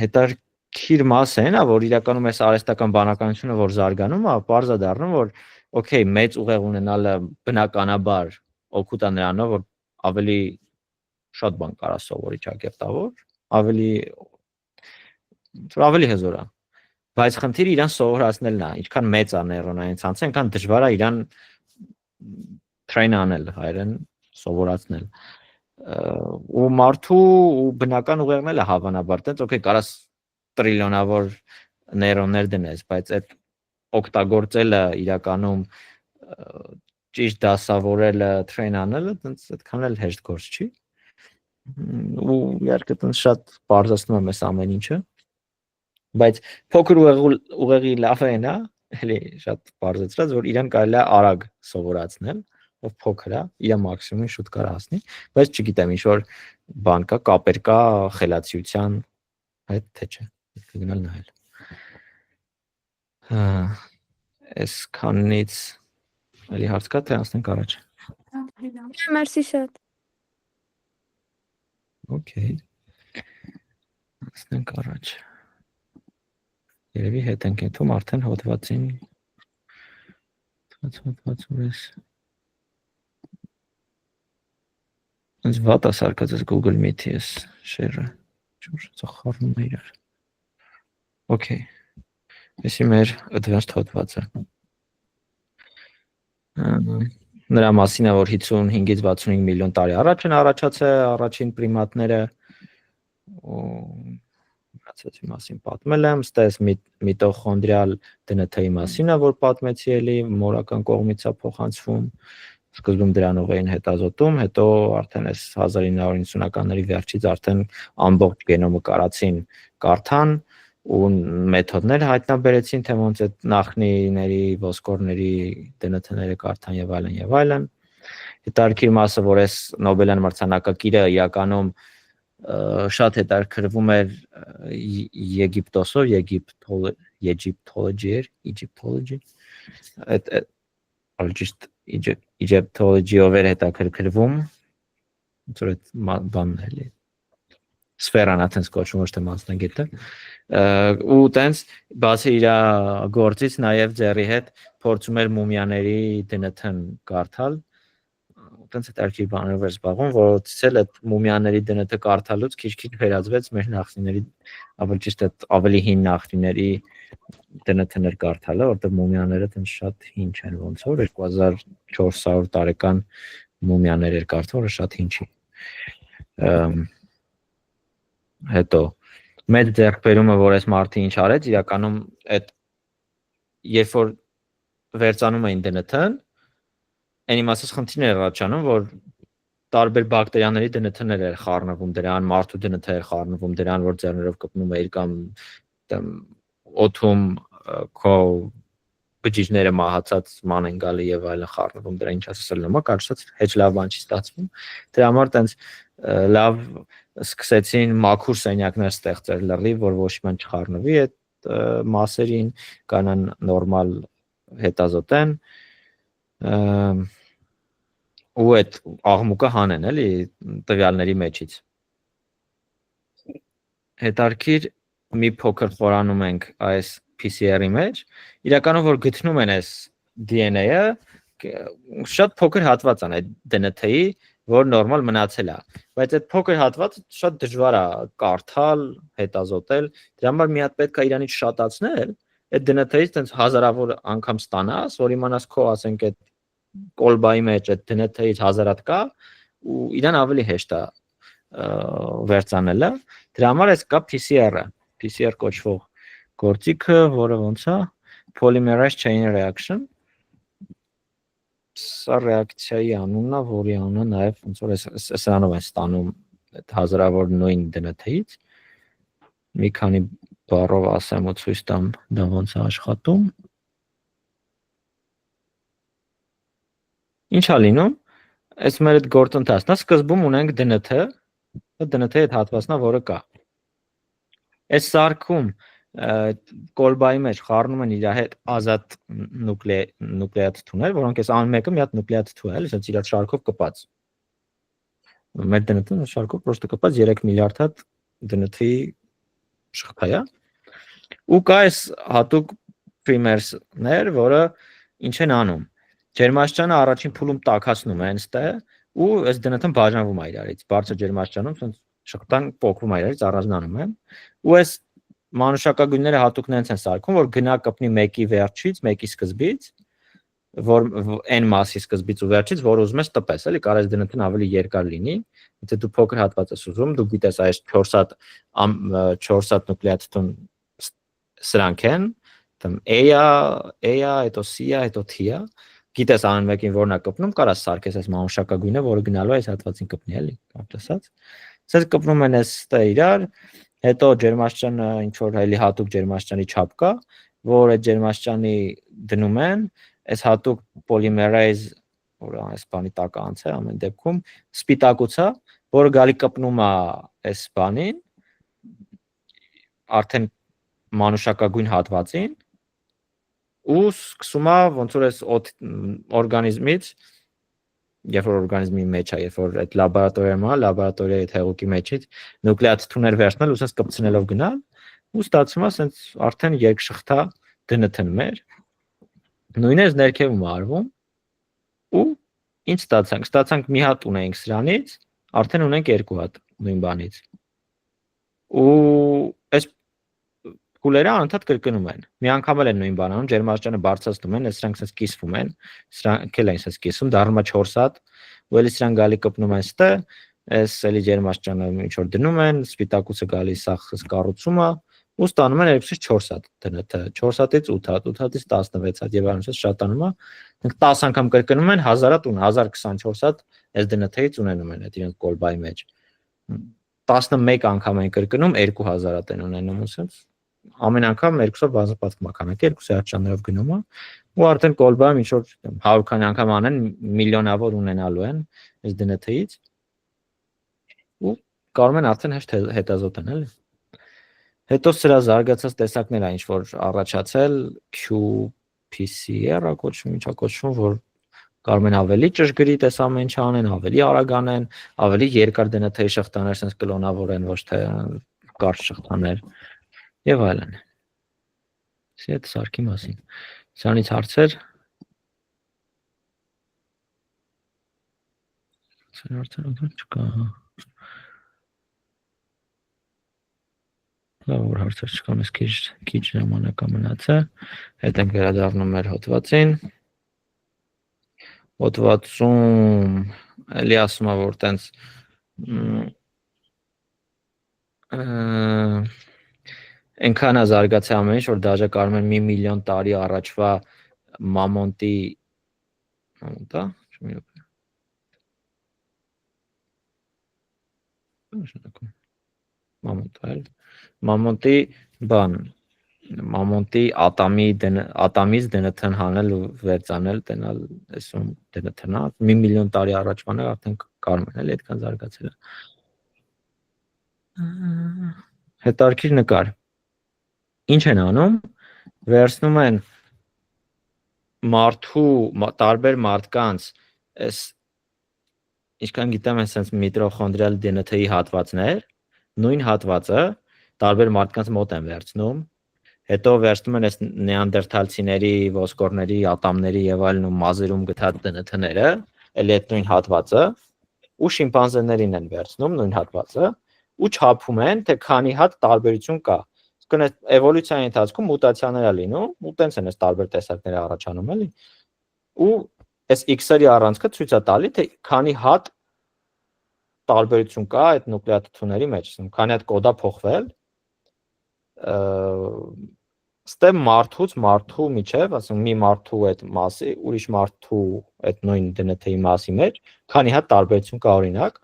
հետաքրքիր մասը այն է, որ իրականում այս արհեստական բանականությունը, որ զարգանում է, պարզ է դառնում, որ օքեյ, մեծ ուղեղ ունենալը բնականաբար օգուտ է նրանով, որ ավելի շատ բան կարա սովորի ճակերտավոր, ավելի հզոր է։ Բայց խնդիրը իրան սովորացնելն է, ինչքան մեծ է նեյրոնային ցանցը, այնքան դժվար է իրան train անել, հայերեն սովորացնել։ Ու մարդու ու բնական ուղեղն էլ է հավանաբար, տենց օքեյ, կարաս տրիլիոնավոր նեյրոններ դնես, բայց այդ օգտագործելը իրականում ճիշտ դասավորելը, train անելը, տենց այդքան էլ հեշտ գործ չի։ Ու իհարկե տենց շատ բարձրացնում եմ այս ամեն ինչը։ Բայց փոքր ուղեղի լավը այն է, էլի շատ բարձրացած, որ իրան կարելի է արագ սովորացնել, ով փոքր է, իր մաքսիմումին շուտ կարող հասնի, բայց չգիտեմ, ինչ որ բան կա, կապեր կա խելացիության հետ, թե չէ, գնալ նայել։ Այսքանից էլի հարց կա, թե անցնենք առաջ։
Մերսի շատ։
Okay։ Անցնենք առաջ։ Երևի հետ ենք եթում արդեն հոդվածին հոդվածուրես ինձ վատ է սարկած ես Google Meet-ի ես շերը չուր ծախարնում է իրար Okay Էսի մեր advanced հոդվածը նրա մասին է որ 55-ից 65 միլիոն տարի առաջ են առաջացել առաջին պրիմատները Ասացի մասին պատմել եմ, ստես միտոխոնդրիալ DNT-ի մասին է, որ պատմեցի էլի, մորական կողմից է փոխանցվում, սկզբում դրանով էին հետազոտում, հետո արդեն այս 1990-ականների վերջից արդեն ամբողջ գենոմը կարացին կարդան ու մեթոդներ հայտնաբերեցին, թե ոնց այդ նախնիների, ոսկորների DNT-ները կարդան եւ այլն։ Հետարքիր մասը, որ այս Նոբելյան մրցանակակիրը իրականում շատ հետաքրքրվում էր Եգիպտոսով, Egyptology Egyptology-ով էր հետաքրքրվում, ոնց որ այդ բանն է էլի սֆերան այդպես կոչվում ոչ թե մասնագետը ու տենց բացի իր գործից նաև ձեռի հետ փորձում էր մումիաների DNT-ն կարդալ տենց հետաքրքիր բաներով էր զբաղվում, որոնցից էլ այդ մումիաների DNT-ը կարդալուց քիչ-քիչ վերածվեց մեր նախնիների, ավելի ճիշտ այդ ավելի հին նախնիների DNT-ներ կարդալը, որտեղ մումիաները տենց շատ հին չեն ոնց որ 2400 տարեկան մումիաներ էր կարդալ, որը շատ հին չի։ Հետո մեծ ձեռքբերումը, որ այս մարդը ինչ արեց, իրականում այդ երբ որ վերցանում էին DNT-ն Այն իմաստով խնդիրներ առաջանում, որ տարբեր բակտերիաների DNT-ներ էր խառնվում դրան, մարդու DNT էր խառնվում դրան, որ ձեռներով կպնում էր կամ օդում քո բջիջները մահացած ման են գալի եւ այլն խառնվում դրան, ինչ ասել նոմա, կարծած հեչ լավ բան չի ստացվում։ Դրա համար տենց լավ սկսեցին մաքուր սենյակներ ստեղծել լրիվ, որ ոչ մի բան չխառնվի այդ մասերին, կանան նորմալ հետազոտեն ու այդ աղմուկը հանեն էլի տվյալների մեջից հետարքիր մի փոքր խորանում ենք այս PCR-ի մեջ իրականում որ գտնում են այս DNA-ը շատ փոքր հատված ആണ് այդ DNT-ի որ նորմալ մնացել է բայց այդ փոքր հատվածը շատ դժվար է կարդալ հետազոտել դրա համար մի հատ պետք է իրանից շատացնել այդ DNT-ից տենց հազարավոր անգամ ստանաս որ իմանաս քո ասենք այդ կոլբայի մեջ այդ DNT-ից հազարատ կա ու իրան ավելի հեշտ է վերցանելը դրա համար էս կա PCR-ը PCR կոչվող գործիքը որը ոնց է polymerase chain reaction սա ռեակցիայի անունն է որի անունը նաև ոնց որ սրանով են ստանում այդ հազարավոր նույն DNT-ից մի քանի բառով ասեմ ու ցույց տամ դա ոնց է աշխատում Ինչ է լինում, այս մեր այդ գործընթացն է, սկզբում ունենք DNT, DNT-ի այդ հատվածն է, որը կա։ Այս սարքում կոլբայի մեջ խառնում են իր հետ ազատ նուկլեատիդներ, որոնք այս ան մեկը մի հատ նուկլեատիդ է, էլի, ասած իր շարքով կպած։ մեր DNT-ը շարքով պրոստը կապած 3 միլիարդ հատ DNT-ի շղթա է։ Ու կա այս հատուկ primers-ներ, որը ինչ են անում։ Ջերմաստիճանը առաջին փուլում տաքացնում են ստե ու այս DNT-ն բաժանվում է իրարից։ Բարձր ջերմաստիճանում ասենց շղթան փոկվում է իրարից, առանձնանում են։ Ու այս մանուշակագույնները հատուկ նենց են սարքում, որ գնա կպնի մեկի վերջից, մեկի սկզբից, որ n մասի սկզբից ու վերջից, որ ուզում ես տպես, էլի, կարես DNT-ն ավելի երկար լինի, եթե դու փոքր հատված ես ուզում, դու գիտես այս 4 հատ նուկլեատիդն սրանք են, там A-ա, հետո C-ա, հետո T-ա, գիտես ամեն մեկին որն է կպնում, կարաս սարքես այս մանուշակագույնը, որը գնալու է այս հատվածին կպնի, էլի, կարդ ասած։ Սենց կպնում են այս ստե իրար, հետո ջերմաստիճանը ինչ որ էլի հատուկ ջերմաստիճանի չափ կա, որ այդ ջերմաստիճանի դնում են, այս հատուկ polymerase, որը այս բանի տակ անց է ամեն դեպքում, սպիտակուցա, որը գալի կպնում է այս բանին, արդեն մանուշակագույն հատվածին, ու սկսում է ոնց որ այս օրգանիզմից, երբ որ օրգանիզմի մեջ է, երբ որ այդ լաբորատորիայի հեղուկի մեջից նուկլեատիդներ վերցնել ու սենց կպցնելով գնալ, ու ստացվում է սենց արդեն երկշղթա DNT-ն մեր, նույնը ներքևում արվում, ու ինչ ստացանք մի հատ ունենք սրանից, արդեն ունենք 2 հատ նույն բանից, ու այս փուլերը անընդհատ կրկնում են, մի անգամ էլ են նույն բանը անում, ջերմաստիճանը բարձրացնում են, սրանք սենց կիսվում են, սրանք էլ են սենց կիսվում, դառնում է 4 հատ, ու էլի սրանք գալի կպնում են ստե, այս էլի ջերմաստիճանը ինչ որ դնում են, սպիտակուցը գալի սա կառուցում է, ու ստանում են 2-ից 4 հատ DNT, 4 հատից 8 հատ, 8 հատից 16 հատ եւ այլն, շատանում է, 10 անգամ կրկնում են 1000 հատ, 1024 հատ այս DNT-ից ունենում են այդ իրենց կոլբայի մեջ։ 11 անգամ են կրկնում, 2000 հատ են ունենում, ասենց ամեն անգամ 2-ով բազմապատկում է քանակը, 2 հատ գնում է, ու արդեն կոլբայում ինչ որ 100 քանի անգամ անեն, միլիոնավոր ունենալու են այս DNT-ից, ու կարող են արդեն հեշտ հետազոտեն, էլի։ Հետո սրա զարգացած տեսակներ այն ինչ որ առաջացել qPCR-ը կոչվում, ինչա կոչվում, որ կարող են ավելի ճշգրիտ այս ամեն ինչ անեն, ավելի արագ անեն, ավելի երկար DNT-ի շղթաներ sense կլոնավորեն, ոչ թե կարճ շղթաներ եւ այլն։ Սա այդ սարքի մասին։ Սրանից հարցեր։ Չկա։ Լավ, հարցեր չկան, ես քիչ ժամանակ մնացա, հետ եմ վերադառնում մեր հոդվածին։ Հոդվածում էլի ասում է, որ տենց այնքան է զարգացել ամեն ինչ, որ դաժե կարող են 1 միլիոն տարի առաջվա մամոնտի մամոնտի բան, մամոնտի ատամից DNT-ն հանել ու վերցանել, տենալ այսում DNT-ն, 1 միլիոն տարի առաջվան արդեն կարող են, էլի այդքան զարգացել է։ Հետարքիր նկար։ Ինչ են անում, վերցնում են տարբեր մարդկանց, այս ինչքան գիտեմ են սենց միտոխոնդրիալ DNT-ի հատվածներ, նույն հատվածը տարբեր մարդկանց մոտ են վերցնում, հետո վերցնում են այս նեանդերթալցիների, ոսկորների, ատամների եւ այլն ու մազերում գտած DNT-ները, էլի այդ նույն հատվածը, ու շիմպանզեներին են վերցնում նույն հատվածը, ու չափում են, թե քանի հատ տարբերություն կա։ Իսկն այդ էվոլյուցիայի ընթացքում մուտացիաներ է լինում, ու տենց են այս տարբեր տեսակները առաջանում, էլի։ Ու այս X-երի առանցքը ցույց է տալի, թե քանի հատ տարբերություն կա այդ նուկլեատիդների մեջ, քանի հատ կոդա փոխվել, ստե մարդու միջև, ասում մի մարդու այդ մասի, ուրիշ մարդու այդ նույն DNT-ի մասի մեջ, քանի հատ տարբերություն կա օրինակ,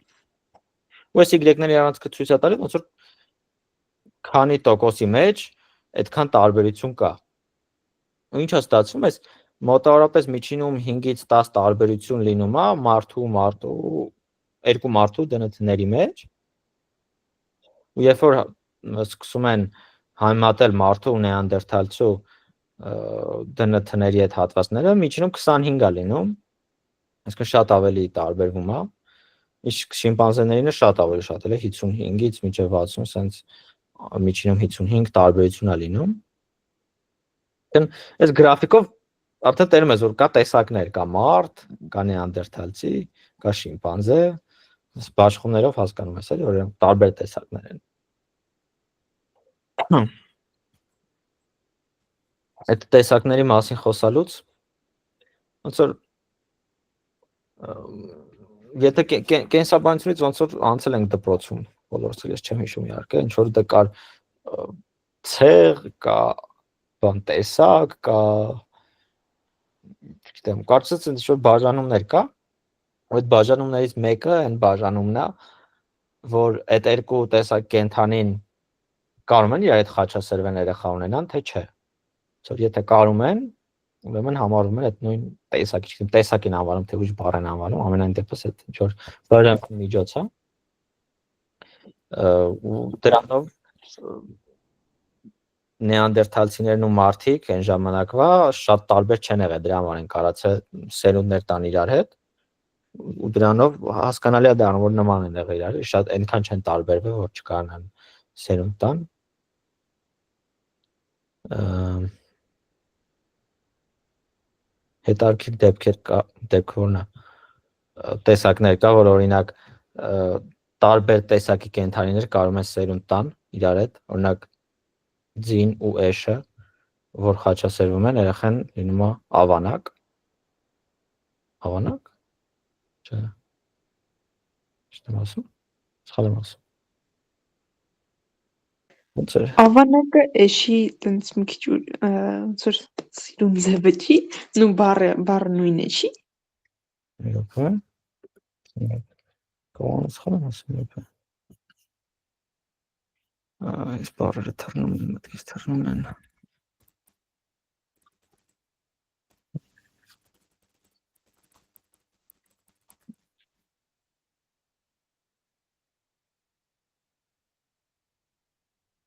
ու այս Y-ների առանցքը ցույց է տալի, ոնց որ քանի տոկոսի մեջ այդքան տարբերություն կա։ Ու ինչ է ստացվում, այս մոտավորապես միջինում 5-ից 10 տարբերություն լինում է երկու մարդու DNT-ների մեջ, ու երբ որ սկսում են համեմատել մարդու ու նեանդերթալցու DNT-ների այդ հատվածները, միջինում 25 է լինում, այսինքն շատ ավելի տարբերվում է, Իսկ շիմպանզեներինը շատ ավելի շատ էլ է 55-ից մինչև 60, սենց միջինում 55 տարբերություն է լինում։ Այս գրաֆիկով արդեն տերում ես որ կա տեսակներ, կա մարդ, կա նեանդերթալցի, կա շիմպանզե, բաշխումներով հասկանում ես էլի, որ տարբեր տեսակներ են։ Այդ տեսակների մասին խոսալուց ոնց որ եթե կենսաբանությունից ոնց որ անցել ենք դպրոցում, բոլորս էլ ես չեմ հիշում իհարկե, ինչ որ դե կար ցեղ, կա բան տեսակ, կա չգիտեմ, կարծես ինչ որ բաժանումներ կա, այդ բաժանումներից մեկը այն բաժանումն է, որ այդ երկու տեսակ կենթանին կարում են իր այդ խաչասերվեն երեխա ունենան, թե չէ։ Որ եթե կարում են, ուրեմն համարվում են այդ նույն տեսակի, չգիտեմ, տեսակին անվանում, թե ուրիշ բառ են անվանում, ամենայն դեպս այդ ինչ որ բաժանման միջոց է։ Ու դրանով նեանդերթալցիներն ու մարդիկ այն ժամանակվա շատ տարբեր չեն եղել, դրա համար են կարացել սերունդներ տան իրար հետ, ու դրանով հասկանալի է դառնում, որ նման են եղել իրար, շատ այնքան չեն տարբերվել, որ չկարողանան սերունդ տան։ Հետարքիր դեպքերն տեսակներ կա, որ օրինակ տարբեր տեսակի կենթանիներ կարող են սերունդ տան իրար հետ, օրինակ ձին ու էշը, որ խաչասերվում են, երեխան լինում է ավանակ։ Ավանակ։ Չէ։ Չեմ ասում։ Սխալ եմ ասում։ Ոնց է։
Ավանակը էշի տենց մի քիչ ոնց որ սիրուն ձևը չի, նու բառը նույնն է, չի։
Իհարկե։ Կողմից սխալ եմ ասում, իհարկե։ Այս բառերը թռնում են, մտքից թռնում են։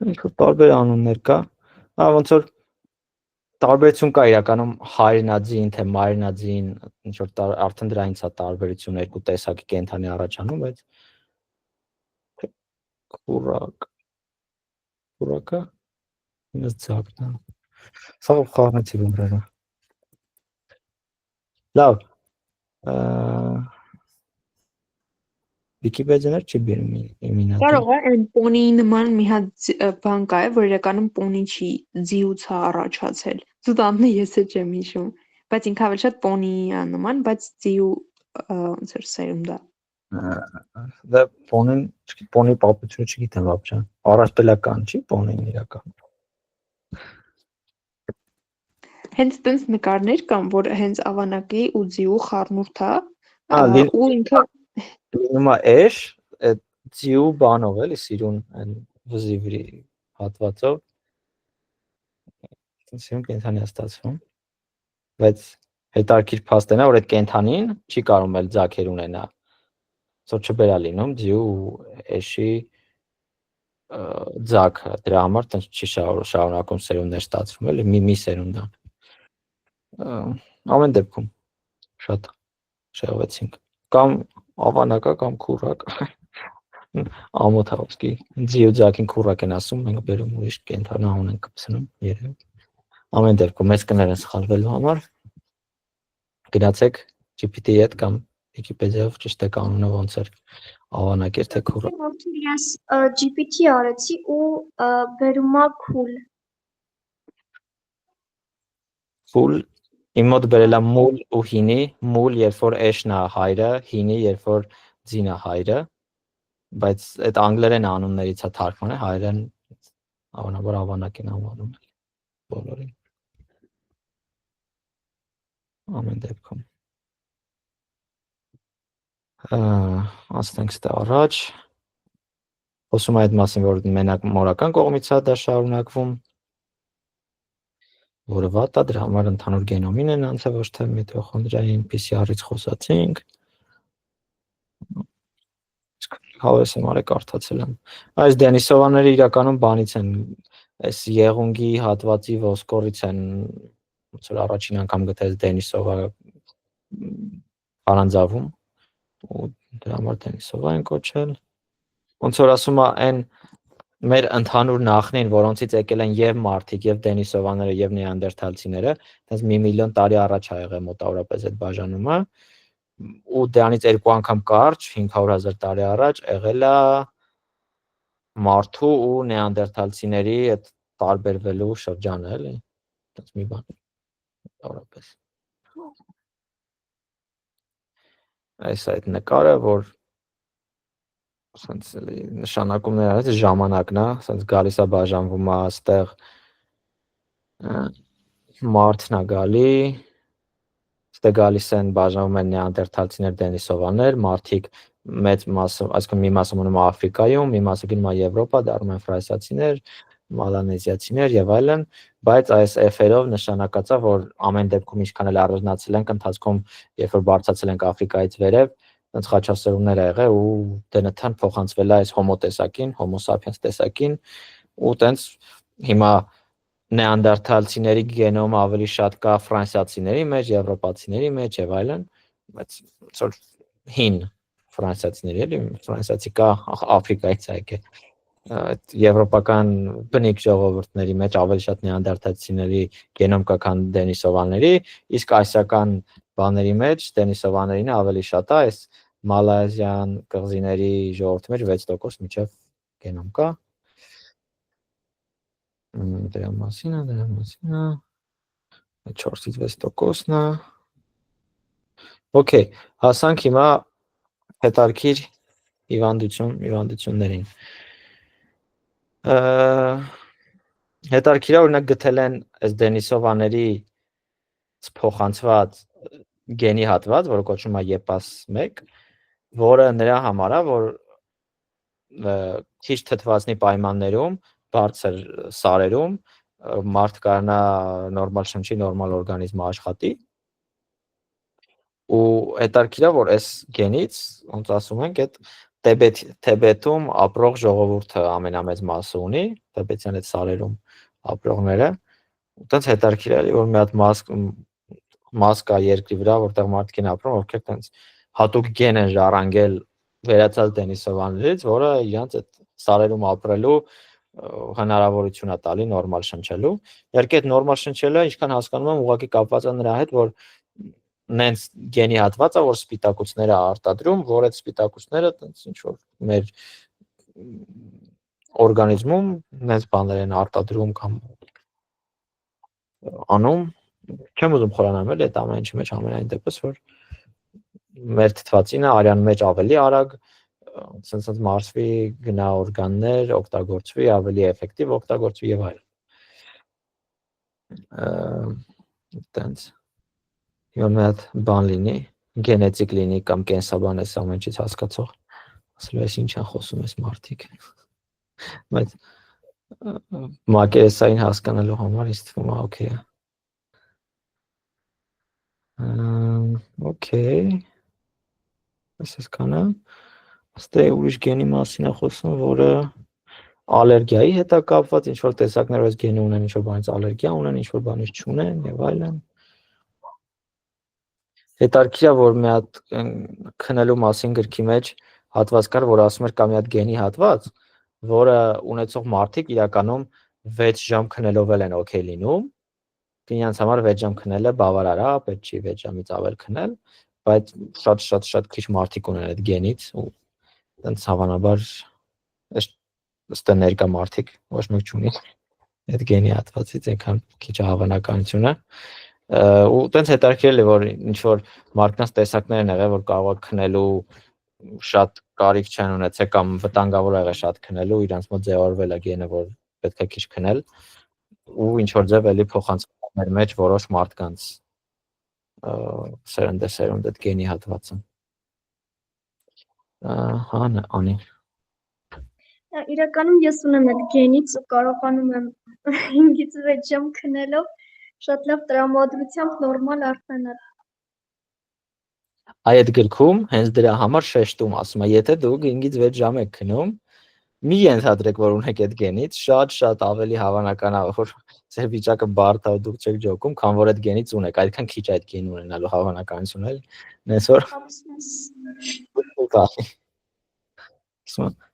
Ինչ-որ տարբեր անուններ կա, ոնց որ տարբերություն կա իրականում հայրենաձին, թե մայրենաձին, ինչ որ արդեն դրանից է տարբերություն երկու տեսակի կենթանի առաջանում, բայց քուրակը ինձ ձակն է։ Սա խառնեցի բումրերը։ Լավ։ Վիկիպեդիաներ չի բերում իմինատը։
Կարող է այն պոնիի նման մի հատ բան կա, որ իրականում պոնի չի, ձիուց է առաջացել։ Զուտանն ես չեմ հիշում, բայց ինքը ավելի շատ պոնիի է նման, բայց ձիու ոնց որ սերունդ է։
Դա պոնին, պոնի պատմությունը չգիտեմ вообще։ Առասպելական չի պոնին իրական։
Հենց տենց նկարներ կան, որ հենց ավանակի ու ձիու խառնուրդ է, ու ինքը
լինում է էշ, այդ ձիու բանով էլի սիրուն այն վզի վրի հատվածով։ Սիրուն կենթանի է ստացվում։ Բայց հետարքիր փաստն է, որ այդ կենթանին չի կարող էլ ձակեր ունենա։ Որ չբերա լինում ձիու էշի ձակը, դրա համար տենց չի շարունակում սերունդներ ստացվում, էլի մի սերունդ է։ Ամեն դեպքում շատ շեղվեցինք։ Կամ ավանակա կամ քուրակ։ Ամոթ հավասկի ձիու ձակին քուրակ են ասում, մենք բերում ուրիշ կենթանի անուն ենք կպցնում, երևի։ Ամեն դեպքում մեծ կներ են սխալվելու համար գնացեք GPT-ի հետ կամ Wikipedia-ով ճիշտ է կանոնը ոնց էր ավանակ էր թե քուրակ։
Ես GPT արեցի ու բերում է cool։
Cool իմ մոտ բերել է մուլ ու հինի, մուլ երբ որ էշն է հայրը, հինի երբ որ ձին է հայրը, բայց այդ անգլերեն անուններից է թարգմանել, հայերեն հավանաբար ավանակ են անվանում բոլորին։ Ամեն դեպքում։ Ասենք ստե առաջ։ Խոսում այդ մասին, որ մենակ մորական կողմից է դա շարունակվում, որը վատ է, դրա համար ընդհանուր գենոմին են անցել, ոչ թե միտոխոնդրիային PCR-ից խոսացինք։ Հավես եմ արել կարդացել եմ։ Այս Դենիսովաները իրականում բանից են, այս եղունգի հատվածի ոսկորից են, ոնց որ առաջին անգամ գտել Դենիսովա առանձավում, ու դրա համար Դենիսովա են կոչել։ Ոնց որ ասում է այն մեր ընդհանուր նախնին, որոնցից եկել են եւ մարդիկ, եւ Դենիսովաները, եւ նեանդերթալցիները, այնպես 1 միլիոն տարի առաջ ա եղել մոտավորապես այդ բաժանումը, ու դրանից 2 անգամ կարճ 500,000 տարի առաջ եղել է մարդու ու նեանդերթալցիների այդ տարբերվելու շրջանը, էլի, այնպես մի բան մոտավորապես։ Այս այդ նկարը, որ ասենց նշանակումներ արած ժամանակն է, ասենց գալիս է բաժանվում է այստեղ մարդն է գալի, այստեղ գալիս են բաժանվում են նեանդերթալցիներ, դենիսովաներ, մարդիկ մեծ մասը, այսինքն մի մասը մնում է Աֆրիկայում, մի մասը գնում է Եվրոպա, դառնում են ֆրանսիացիներ, մալանեզիացիներ եւ այլն, բայց այս F-երով նշանակած է, որ ամեն դեպքում ինչքան էլ առանձնացել ենք ընթացքում, երբ որ բարձրացել ենք Աֆրիկայից վերև, այնց խաչասերումներ ա եղել ու դենթան փոխանցվել է այս հոմո տեսակին, հոմո սապիենս տեսակին, ու տենց հիմա նեանդերթալցիների գենոմը ավելի շատ կա ֆրանսիացիների մեջ, եվրոպացիների մեջ եւ այլն, բայց ոնց որ հին ֆրանսիացիների էլի, ֆրանսիացի կա Աֆրիկայից է եկել, այդ եվրոպական բնիկ ժողովուրդների մեջ ավելի շատ նեանդերթալցիների գենոմ կա, քան դենիսովաների, իսկ ասիական բաների մեջ դենիսովաներին ավելի շատ է, այս մալազիան կղզիների ժողովրդի մեջ 6% միջև գենոմ կա։ Դրա մասին է 4-ից 6%-ն է։ Okay, հասանք հիմա հետարքիր հիվանդություններին։ Հետարքիրա օրինակ գտել են այս դենիսովաների փոխանցված գենի հատված, որը կոչվում է YEPAS1, որը նրա համար է, որ քիչ թթվածնի պայմաններում, բարձր սարերում մարդ կարողանա նորմալ շնչի, նորմալ օրգանիզմը աշխատի։ Ու հետարքիրա, որ այս գենից, ոնց ասում ենք, այդ Թեբետում ապրող ժողովուրդը ամենամեծ մասը ունի, Թեբետյան այդ սարերում ապրողները, ու տենց հետարքիրա է, որ մի հատ մաս կա երկրի վրա, որտեղ մարդիկ են ապրում, ովքեր տենց հատուկ գեն են ժառանգել վերացած դենիսովաներից, որը իրանց այդ սարերում ապրելու հնարավորություն է տալի նորմալ շնչելու։ Իհարկե այդ նորմալ շնչելը, ինչքան հասկանում եմ, ուղղակի կապված է նրա հետ, որ նենց գենի հատված է, որ սպիտակուցները արտադրում, որ այդ սպիտակուցները տենց ինչ որ մեր օրգանիզմում նենց բաներ են արտադրում կամ անում, չեմ ուզում խորանալ, էլի այդ ամեն ինչի մեջ ամենայն դեպս, որ մեր թթվածինը արյան մեջ ավելի արագ sense մարսվի, գնա օրգաններ, օգտագործվի, ավելի էֆեկտիվ օգտագործվի եւ այլն։ Տենց Հիմա մի հատ բան լինի, գենետիկ լինի կամ կենսաբան էս ամեն ինչից հասկացող, ասելու ես ինչ են խոսում ես մարդիկ։ Բայց մակերեսային հասկանալու համար ինձ թվում է օքեյ է։ Okay։ Այսքանը։ Աստե ուրիշ գենի մասին է խոսում, որը ալերգիայի հետ է կապված, ինչ որ տեսակներ այս գենը ունեն, ինչ որ բանից ալերգիա ունեն, ինչ որ բանից չունեն եւ այլն։ Հետարքիա, որ մի հատ քնելու մասին գրքի մեջ հատված կար, որ ասում էր կա մի հատ գենի հատված, որը ունեցող մարդիկ իրականում 6 ժամ քնելով են օքեյ լինում։ Ինձ համար 6 ժամ քնելը բավարար է, պետք չի 6 ժամից ավել քնել, բայց շատ քիչ մարդիկ ունեն այդ գենից ու այնց հավանաբար ըստ ներկա մարդիկ ոչ մեկ չունի այդ գենի հատվածից, այնքան քիչ է հավանականությունը։ Ու տենց հետաքրքիր է, որ ինչ որ մարդկանց տեսակներ են եղել, որ կարող է քնելու շատ կարիք չեն ունեցել կամ վտանգավոր եղել շատ քնելու, իրանց մոտ ձևավորվել է գենը, որ պետք է քիչ քնել, ու ինչ որ ձև էլի փոխանցվում մեր մեջ որոշ մարդկանց սերնդեսերունդ այդ գենի հատվածը։ Անի։
Իրականում ես ունեմ այդ գենից ու կարողանում եմ 5-ից 6 ժամ քնելով շատ լավ տրամադրությամբ նորմալ արթնանալ։
Այդ գրքում հենց դրա համար շեշտում ասում է, եթե դուք 5-ից 6 ժամ եք քնում, մի ենթադրեք, որ ունեք այդ գենից, շատ ավելի հավանական է, որ ձեր վիճակը բարդ է, դուք չեք ջոկում, քան որ այդ գենից ունեք, այդքան քիչ այդ գենի ունենալու հավանականություն էլ, նես որ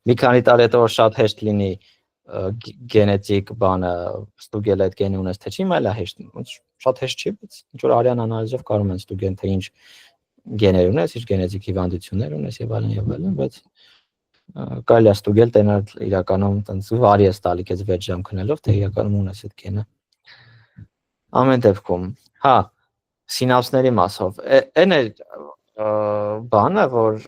մի քանի տարի հետո որ շատ հեշտ լինի գենետիկ բանը ստուգել այդ գենի ունես թե չի, այլ հեշտ, շատ հեշտ չի, բայց ինչ որ արյան անալիզով կարող են ստուգել թե ինչ գեներ ունես, ինչ գենետիկ հիվանդություններ ունես եւ այլն, բայց կարելի է ստուգել տենալ իրականում տենց վարի է տալի քեզ 6 ժամ քնելով, թե իրականում ունես այդ գենը։ Ամեն դեպքում, հա, սինապսների մասով, այն է բանը, որ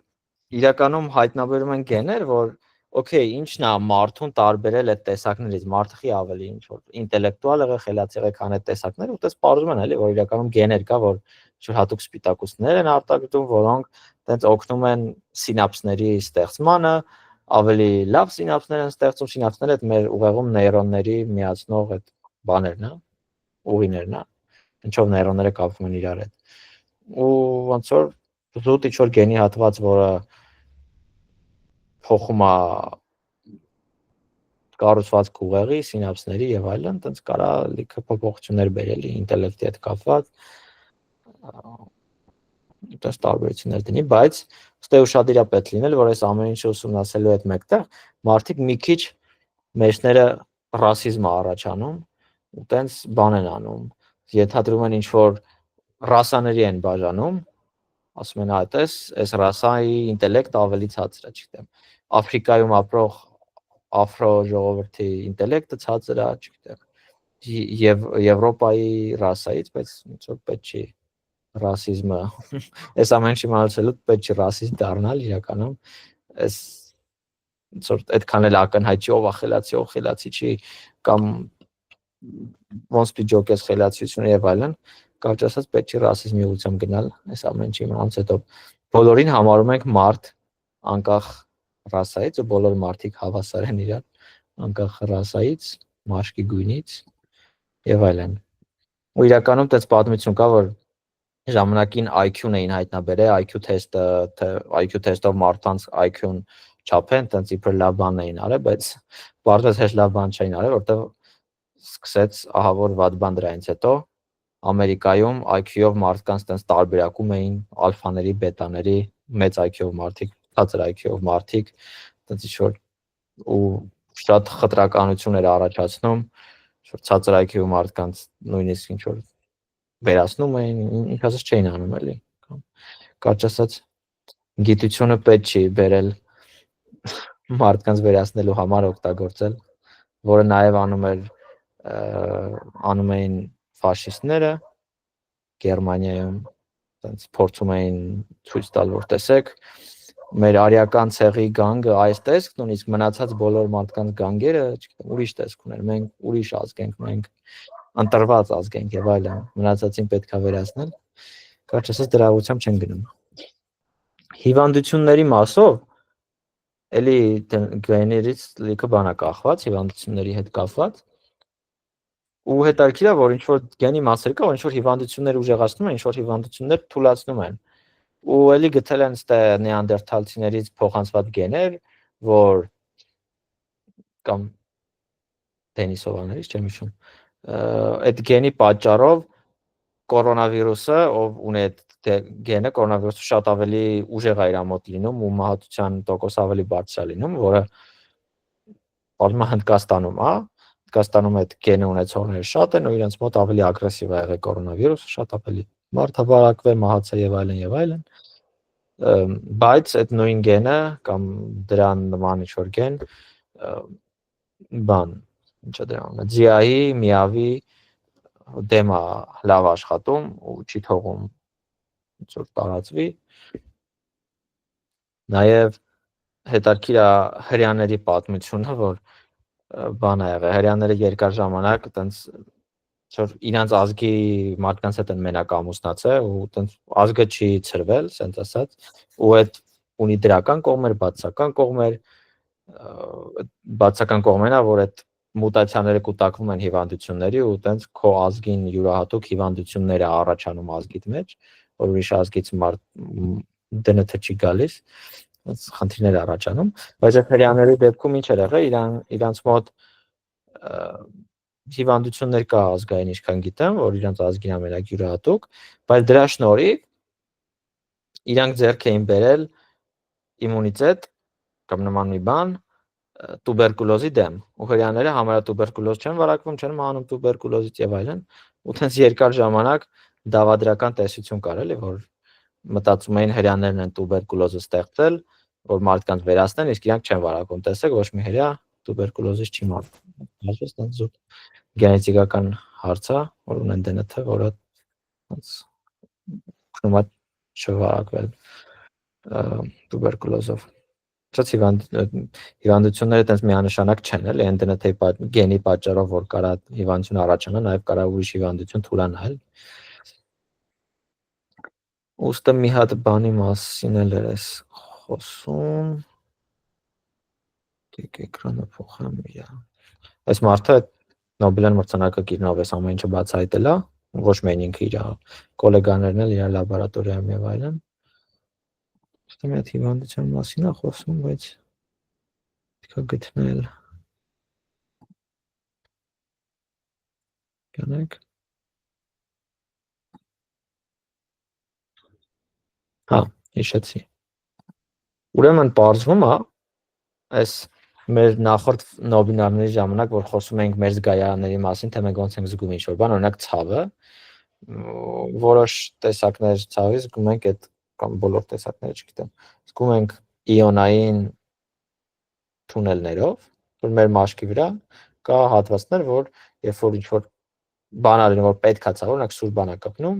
իրականում հայտնաբերում են գեներ, որ օքեյ, ինչն է մարդուն տարբերել այդ տեսակներից, մարդը ավելի ինչ որ ինտելեկտուալ եղել, խելացի եղել, քան այդ տեսակները, ու դες պարզում են էլի, որ իրականում գեներ կա, որ հատուկ սպիտակուցներ են արտադրում, որոնք տենց օգնում են սինապսների ստեղծմանը, ավելի լավ սինապսներ են ստեղծում, սինապսները այդ մեր ուղեղում նեյրոնների միացնող այդ բաներն է, ուղիներն է, ինչով նեյրոնները կապվում են իրար հետ։ Ու ոնց որ զուտ ինչ որ գենի հատված, որը փոխում է կառուցվածք ուղեղի, սինապսների եւ այլն, տենց կարա լիքը փոփոխություններ բերելի ինտելեկտի հետ կապված, դες տարբերություններ դնի, բայց ստե ուշադիր է պետք լինել, որ այս ամեն ինչը ուսումնասիրելու հետ մեկտեղ մարդիկ մի քիչ մեջները ռասիզմ է առաջանում, ու տենց բան են անում, ենթադրում են ինչ որ ռասաների են բաժանում, ասում են այս ռասայի ինտելեկտ ավելի ցածր է, չգիտեմ, Աֆրիկայում ապրող աֆրո ժողովրդի ինտելեկտը ցածր է, չգիտեմ, եւ Եվրոպայի ռասայից, բայց ոնց որ պետք չի ռասիզմը, այս ամեն ինչի մալցելու պետք չի ռասիստ դառնալ իրականում, այս ոնց որ այդքան էլ ակնհայտ չի, ով է խելացի, ով խելացի չի, կամ ոնց պիտի ջոկես խելացիությունը եւ այլն, կարճ ասած պետք չի ռասիզմի ուղղությամբ գնալ, այս ամեն ինչի իմանալուց հետո բոլորին համարում ենք մարդ անկախ ռասայից, ու բոլոր մարդիկ հավասար են իրար, անկախ ռասայից, մաշկի գույնից եւ այլն։ Ու իրականում դες պատմություն կա, որ ժամանակին IQ-ն էին հայտնաբերել, IQ թեստը, թե IQ թեստով մարդկանց IQ-ն չափեն, տենց իբր լավ բան էին արել, բայց բարձրացած հեշտ լավ բան չէին արել, որտեղ սկսեց ահավոր վատ բան դրանից հետո Ամերիկայում IQ-ով մարդկանց տենց տարբերակում էին ալֆաների, բետաների, մեծ IQ-ով մարդիկ, ցածր IQ-ով մարդիկ, տենց ինչ որ ու շատ խտրականություն էր առաջացնում, որ ցածր IQ-ով մարդկանց նույնիսկ ինչ որ վերացնում էին, ինչ ասած չէին անում էլի։ Կարճ ասած գիտությունը պետք չի բերել մարդկանց վերացնելու համար օգտագործել, որը նաև անում էին ֆաշիստները Գերմանիայում, այնց փորձում էին ցույց տալ, որ տեսեք, մեր արիական ցեղի գանգը այս տեսքն ունի, իսկ մնացած բոլոր մարդկանց գանգերը, չգիտեմ, ուրիշ տեսք ունեն, մենք ուրիշ ազգ ենք, մենք ընտրված ազգ ենք եւ այլն, մնացածին պետք է վերացնել, կարճ ասած դրա ուղղությամբ չեն գնում։ Հիվանդությունների մասով էլի գեներից լիքը բան է կախված, հիվանդությունների հետ կապված, ու հետաքրքիր է, որ ինչ որ գենի մասեր կա, որ ինչ որ հիվանդություններ ուժեղացնում են, ինչ որ հիվանդություններ թուլացնում են, ու էլի գտել են ստե նեանդերթալցիներից փոխանցված գեներ, որ կամ դենիսովաներից չեմ հիշում, այդ գենի պատճառով կորոնավիրուսը, ով ունի այդ գենը, կորոնավիրուսը շատ ավելի ուժեղ է իր մոտ լինում ու մահացության տոկոսը ավելի բարձր է լինում, որը բազմա Հնդկաստանում է, Հնդկաստանում այդ գենը ունեցողները շատ են ու իրենց մոտ ավելի ագրեսիվ է եղել կորոնավիրուսը, շատ ավելի մարդաբարակվել, մահացել եւ այլն, բայց այդ նույն գենը կամ դրան նման ինչ-որ գեն բան, ինչա դրան, GI-ի, միավի դեմ է լավ աշխատում ու չի թողում ինչ որ տարածվի։ Նաև հետաքրքիր է հрьяաների պատմությունը, որ բան է եղել, հрьяաները երկար ժամանակ այտենց որ իրանց ազգի մարդկանց հետ են մենակ ամուսնացել ու այտենց ազգը չի ծրվել, ասենց ասած, ու այդ ունի դրական կողմեր, բացական կողմեր, բացական կողմերն է, որ այդ մուտացիաները կուտակվում են հիվանդությունների ու այտենց քո ազգին յուրահատուկ հիվանդություններ է առաջանում ազգիդ մեջ, որ ուրիշ ազգից դնթ չի գալիս, խնդիրներ առաջանում, բայց այդ հрьяաների դեպքում ինչ էր եղել, իրանց մոտ հիվանդություններ կա ազգային, ինչքան գիտեմ, որ իրանց ազգին ամենակ յուրահատուկ, բայց դրա շնորհիվ իրանք ձեռք էին բերել իմունիտետ կամ նման մի բան տուբերկուլոզի դեմ, ու հрьяաները համարյա տուբերկուլոզ չեն վարակվում, չեն մահանում տուբերկուլոզից եւ այլն, ու տենց երկար ժամանակ դավադրական տեսություն կար էլի, որ մտածում էին հрьяաներն են տուբերկուլոզը ստեղծել, որ մարդկանց վերացնեն, իսկ իրանք չեն վարակվում։ Տեսեք, ոչ մի հрья տուբերկուլոզից չի մահանում։ Այսպես տենց զուտ գենետիկական հարց է, որ ունեն ԴՆԹ, որը տենց քնոմա չվարակվել տուբերկուլոզով։ Շատ հիվանդությունները տենց միանշանակ չեն, էլի, այն ԴՆԹ-ի գենի պատճառով, որ կարա հիվանդություն առաջանա, նաև կարա ուրիշ հիվանդություն թուլանա, էլ։ Ուստը մի հատ բանի մասին էլ ես խոսում։ Դեք էկրանը փոխեմ իրա։ Այս մարդը Նոբելյան մրցանակակիրնով էս ամեն ինչը բացահայտել է, ոչ միայն ինքը իր գոլեգաներն էլ իր լաբորատորիայում եւ այլն։ Ուստը մի հատ հիվանդության մասին է խոսում, բայց դիքա գտնել։ Կանեք։ Հա, հիշեցի։ Ուրեմն պարզվում է, այս մեր նախորդ նոբինարների ժամանակ, որ խոսում ենք մեր զգայարանների մասին, թե մենք ոնց ենք զգում ինչ-որ բան, օրինակ ցավը, որոշ տեսակներ ցավի զգում ենք այդ կամ բոլոր տեսակները, չգիտեմ, զգում ենք իոնային թունելներով, որ մեր մաշկի վրա կա հատվածներ, որ երբ որ ինչ-որ բան արին, որ պետքա ցավ, օրինակ սուր բան է կպնում,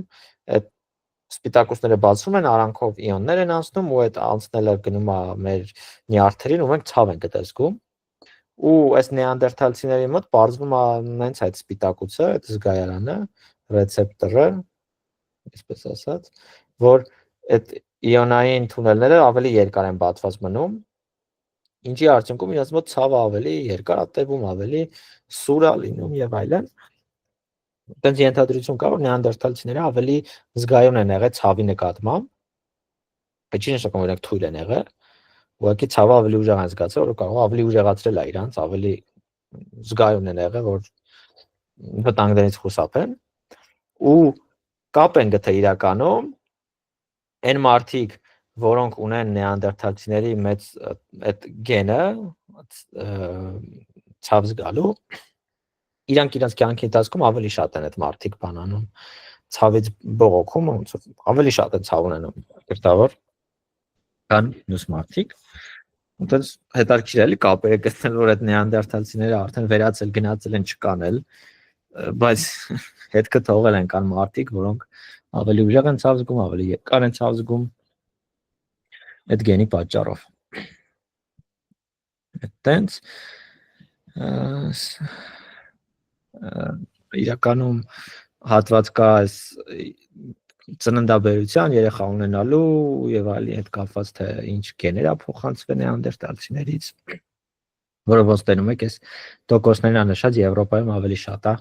այդ սպիտակուցները բացվում են, արանքով իոններ են անցնում ու այդ անցնելը գնում է մեր նյարդերին ու մենք ցավ ենք դա զգում։ Ու այս նեանդերթալցիների մոտ բարձվում է նենց այդ սպիտակուցը, այդ զգայարանը, ռեցեպտորը, այսպես ասած, որ այդ իոնային թունելները ավելի երկար են բացված մնում, ինչի արդյունքում իրաց մոտ ցավը ավելի երկար է տևում, ավելի սուր է լինում եւ այլն։ Տենց ենթադրություն կա, որ նեանդերթալցիները ավելի զգայուն են եղել ցավի նկատմամբ, բայց չի նշանակում, որ թույլ են եղել, ուղղակի ցավը ավելի ուժեղ են զգացել, որ կարող ավելի ուժեղացրել է իրանց, ավելի զգայուն են եղել, որ վտանգներից խուսափեն, ու կապ են գտել իրականում այն մարդիկ, որոնք ունեն նեանդերթալցիների մեծ այդ գենը ցավ զգալու, իրանք իրենց կյանքի ընթացքում ավելի շատ են այդ մարդիկ բանանում, ցավից բողոքում, ավելի շատ են ցավ ունենում, կերտավոր կան մյուս մարդիկ, Ուտենց հետարքիր էլի կապերը գտնել, որ այդ նեանդերթալցիները արդեն վերացել, գնացել են, չկան էլ, բայց հետքը թողել են կան մարդիկ, որոնք ավելի ուժեղ են ցավ զգում, ավելի երկար են ցավ զգում այդ գենի պատճառով։ Այդտենց իրականում հատված կա այս ծննդաբերության, երեխա ունենալու եւ այլն հետ կապված թե ինչ գեներ է փոխանցվել նեանդերթալցիներից, որը ոնց տենում եք, այս տոկոսներն անշած Եվրոպայում ավելի շատ է,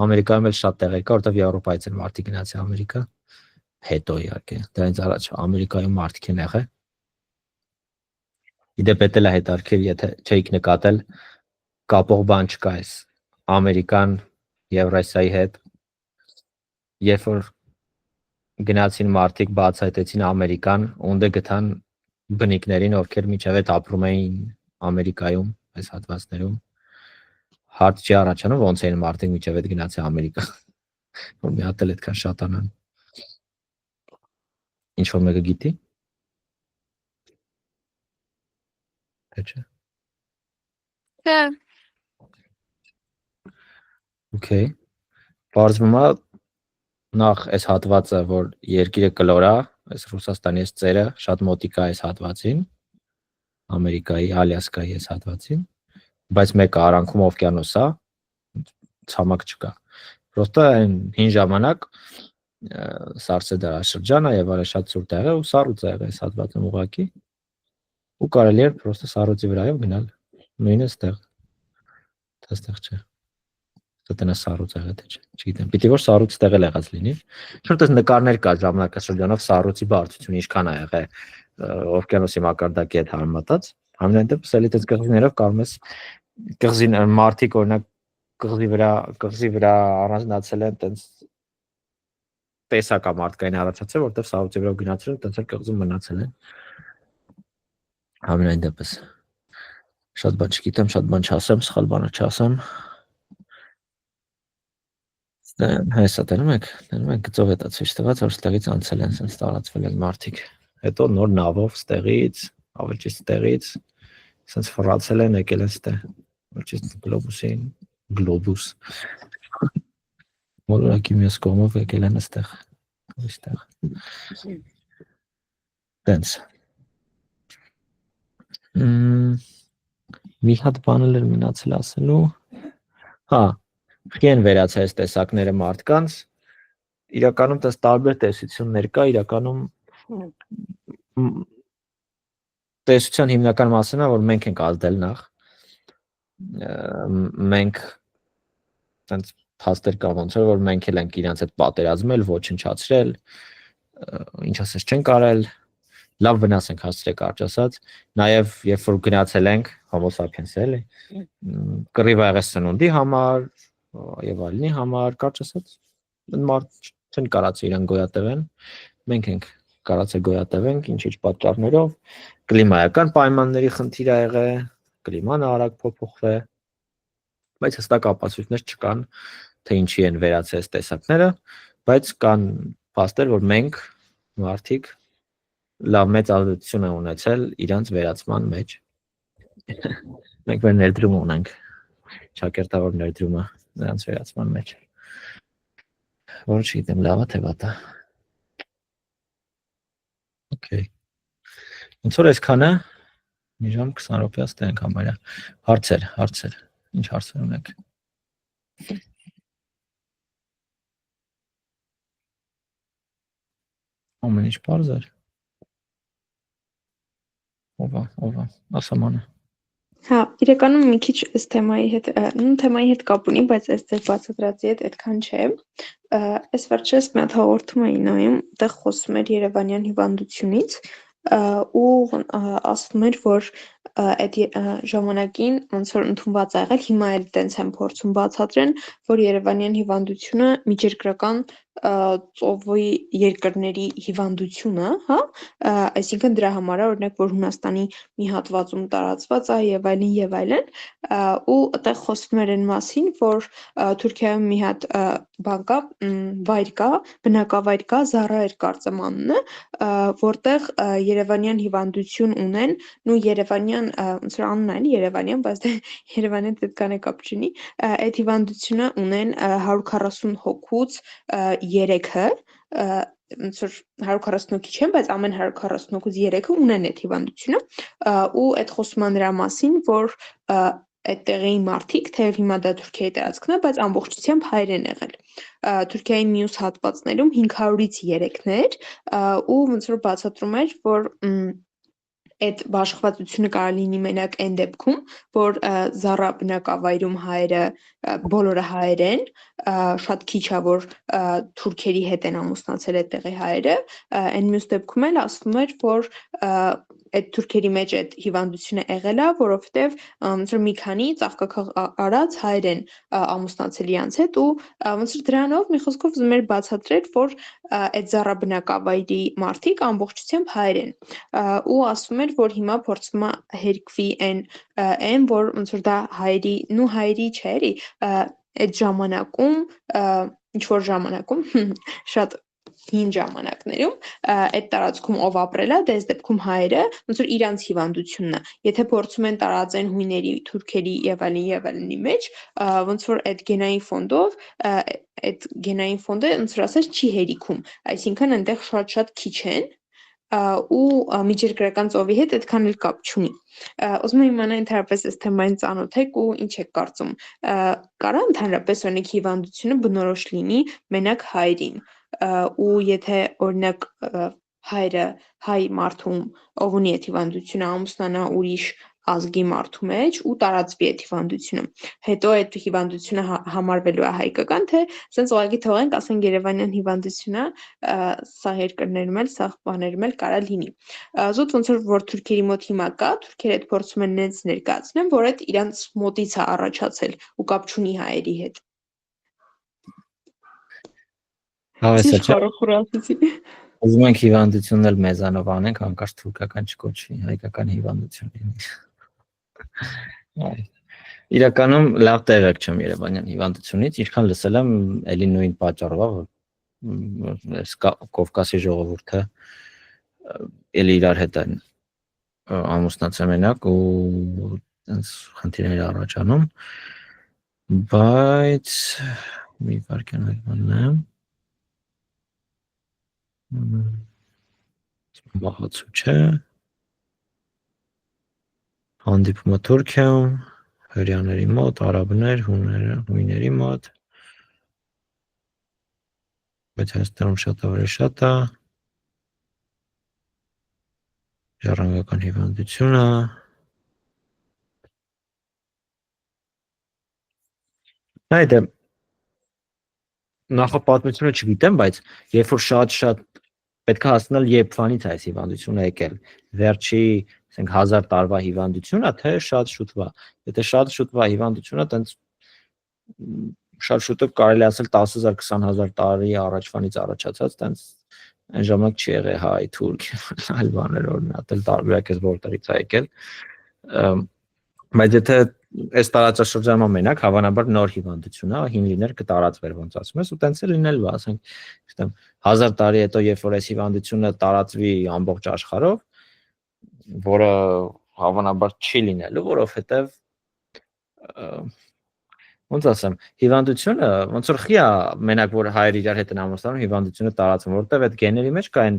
Ամերիկայում էլ շատ տեղեր կա, որտեղ Եվրոպայից են մարդիկ գնացել Ամերիկա, հետո իհարկե, դրանից առաջ Ամերիկայում մարդիկ են եղել։ Իդեպ էլ է հետարքիր, եթե չէիք նկատել, կապող բան չկա այս Ամերիկան Եվրասիայի հետ, երբ որ գնացին մարդիկ բացահայտեցին Ամերիկան, ունդը գտան բնիկներին, ովքեր միջև այդ ապրում էին Ամերիկայում, այս հատվածներում, հարց չի առաջանում, ոնց էին մարդիկ միջև այդ գնացել Ամերիկա, որ մի հատ էլ այդքան շատանան։ Ինչ որ մեկը գիտի։ Թե չէ։
Չէ։
Okay։ Պարզվում է նախ այս հատվածը, որ երկիրը կլոր է, այս Ռուսաստանի այս ծերը շատ մոտիկ է այս հատվածին, Ամերիկայի, Ալյասկայի այս հատվածին, բայց մեկը արանքում օվկիանոս է, ցամաք չկա։ Պրոստը այն հին ժամանակ սառցե դարաշրջան է եւ արի շատ սուր տեղ է ու սառույց է եղել այս հատվածում ուղակի ու կարելի է պրոստը սառույցի վրայով գնալ նույնը ստեղ։ Այստեղ չէ։ Դեռ սառույց եղել թե չէ, չգիտեմ։ Պիտի որ սառույց տեղել եղած լինի։ Շուտ այս նկարներ կա ժամանակաշրջանով սառույցի բարձրությունը ինչքան է եղել օվկիանոսի մակարդակի հետ հարմատած, համենայն դեպս էլի դες կղզիներով կարող ես կղզին մարդիկ օրինակ կղզի վրա առանձնացել են տենց տեսակա մարդկային առաջացել, որտեղ Սաուդի վրա գնացել են, տենց էլ կղզում մնացել են։ Համենայն դեպս շատ բան չգիտեմ, շատ բան չասեմ, սխալ բան չասեմ։ Հեսա տենում եք գծով հետա ցույց տված, որ ստեղից անցել են, sense տարածվել են մարդիկ։ Հետո նոր նավով ստեղից, ավելի ճիշտ ստեղից, sense ֆռացել են, եկել են ստեղ, որ ճիշտ գլոբուս։ Մոլորակի մյուս կողմով եկել են ստեղ, այստեղ։ Տենց։ Մի հատ բան էլ մնացել ասելու։ Հա, Խի են վերացել այս տեսակները մարդկանց, իրականում տես տարբեր տեսություններ կա, իրականում տեսության հիմնական մասն է, որ մենք ենք ազդել նախ, մենք տենց փաստեր կա ոնց որ մենք էլ ենք իրենց հետ պատերազմել, ոչնչացրել, ինչ ասես չենք արել, լավ վնաս ենք հասցրել կարճ ասած, նաև երբ որ գնացել ենք Homo sapiens էլի, կռիվ ա եղել սնունդի համար, եւ այլնի համար, կարճ ասած, մարդ չեն կարացել իրեն գոյատևեն, մենք ենք կարացել գոյատևենք, ինչ-ինչ պատճառներով, կլիմայական պայմանների խնդիր ա եղել, կլիման արագ փոփոխվել, բայց հստակ ապացույցներ չկան, թե ինչի են վերացել այս տեսակները, բայց կան փաստեր, որ մենք մարդիկ լավ մեծ ազդեցություն են ունեցել իրանց վերացման մեջ։ Մենք մեր ներդրում ունենք, ճակերտավոր ներդրումը նրանց վերացման մեջ։ Որ չգիտեմ, լավ է թե վատ է։ Okay։ Ոնց որ այսքանը, մի ժամ 20 րոպե ստենք համարյա։ Հարցեր։ Ինչ հարցեր ունեք։ Ամեն ինչ պարզ էր։ Ով ասամանը։
Հա, իրականում մի քիչ այս թեմայի հետ կապ ունի, բայց այս ձեր բացատրածի հետ այդքան չէ։ Այս վերջերս մի հատ հաղորդում էի նայում, այդտեղ խոսում էր Երևանյան հիվանդությունից ու ասում էր, որ այդ ժամանակին ոնց որ ընդունված ա եղել, հիմա էլ տենց են փորձում բացատրեն, որ Երևանյան հիվանդությունը միջերկրական ծովի երկրների հիվանդությունը, հա, այսինքն դրա համար է օրինակ որ Հունաստանի մի հատվածում տարածված է եւ այլն, ու այդտեղ խոսվում էր այն մասին, որ Թուրքիայում մի հատ բան կա, վայր կա, բնակավայր կա, Զարայր կարծեմ անունը, որտեղ Երևանյան հիվանդություն ունեն, նու Երևանյան, ոնց որ անունն է Երևանյան, բայց Երևանյան դեպքան է կապ չունի, այդ հիվանդությունը ունեն 140 հոգուց 3-ը, ոնց որ 140 հոգի չեն, բայց ամեն 140 հոգուց 3-ը ունեն այդ հիվանդությունը, ու այդ խոսում է նրա մասին, որ այդտեղի մարդիկ, թեև հիմա դա Թուրքիայի տարածքն է, բայց ամբողջությամբ հայր են եղել։ Թուրքիայի մյուս հատվածներում 500-ից 3-ներ, ու ոնց որ բացատրում էր, որ այդ բաշխվածությունը կարող լինի մենակ այն դեպքում, որ Զառա բնակավայրում հայերը բոլորը հայեր են, շատ քիչ է որ թուրքերի հետ են ամուսնացել այդտեղի հայերը, այն մյուս դեպքում էլ ասվում էր, որ այդ թուրքերի մեջ այդ հիվանդությունը եղել է, որովհետև ոնց որ մի քանի ծաղկակղ արած հայեր են ամուսնացել իրանց հետ ու ոնց որ դրանով մի խոսքով ուզում էր բացատրել, որ այդ Զառա բնակավայրի մարդիկ ամբողջությամբ հայեր են ու ասում էր, որ հիմա փորձվում է հերկվի այն, որ ոնց որ դա հայերի չէ, էլի այդ ժամանակում, ինչ որ ժամանակում, շատ հին ժամանակներում այդ տարածքում ով ապրել է, դա այս դեպքում հայերը, ոնց որ իրանց հիվանդությունն է։ Եթե փորձում են տարածեն հույների, թուրքերի եւ այլնի մեջ, ոնց որ այդ գենային ֆոնդով, այդ գենային ֆոնդը ոնց որ ասած չի հերիքում, այսինքն այնտեղ շատ քիչ են ու միջերկրական ծովի հետ այդքան էլ կապ չունի։ Ուզում եմ իմանալ ընդհանրապես այս թեմային ծանոթ եք ու ինչ եք կարծում։ Կարա ընդհանրապես օրինակ հիվանդությունը բնորոշ լինի մենակ հայերին ու եթե օրինակ հայրը հայ մարդում ով ունի այդ հիվանդությունը ամուսնանա ուրիշ ազգի մարդու մեջ ու տարածվի այդ հիվանդությունը։ Հետո այդ հիվանդությունը համարվելու է հայկական, թե սենց ուղղակի թողենք, ասենք Երևանյան հիվանդությունը սա երկրներում էլ, սա բաներում էլ կարա լինի։ Զուտ ոնց որ թուրքերի մոտ հիմա կա, թուրքերը այդ փորձում են նենց ներկայացնեն, որ այդ իրանց մոտից է առաջացել ու կապ չունի հայերի հետ։
Հավեսա չէ։
Խորախորացեցի։
Ուզում ենք հիվանդությունն էլ մեզանով անենք, հանկարծ թուրքական չկոչվի, հայկական հիվանդություն լինի։ Իրականում լավ տեղեկ չեմ Երևանյան հիվանդությունից, ինչքան լսել եմ, էլի նույն պատճառով, որ Կովկասի ժողովուրդը էլի իրար հետ են ամուսնացել մենակ ու այնց խնդիրներ առաջանում, բայց մի վարքան այլ բանն մահացու չէ, հանդիպումը Թուրքիայում, հրեաների մոտ, արաբներ, հույների մոտ, բայց Հայաստանում շատ է, ժառանգական հիվանդությունը, այդ է, նախապատմությունը չգիտեմ, բայց երբ որ շատ պետք է հասնել երբ վանից այս հիվանդությունը եկել, վերջի 1000 տարվա հիվանդությունը, թե շատ շուտվա, եթե շատ շուտվա հիվանդությունը, տենց շատ շուտով կարելի ասել 10,000, 20,000 տարի առաջվանից առաջացած, տենց այն ժամանակ չի եղել հայ, թուրք, այլ բաներ օրինատել տարբերակ էս որտեղից է եկել, բայց եթե այս տարածաշրջանում մենակ հավանաբար նոր հիվանդություն է, հին լիներ կտարածվեր ոնց ասում ես, ու տենց է լինելու, ասենք, գիտեմ, 1000 տարի հետո երբ որ այս հիվանդությունը տարածվի ամբողջ աշխարհով, որը հավանաբար չի լինելու, որովհետև ոնց ասեմ, հիվանդությունը ոնց որ խի է մենակ որ հայեր իրար հետ են ամուսնանում, հիվանդությունը տարածվում, որտեղ այդ գեների մեջ կա այն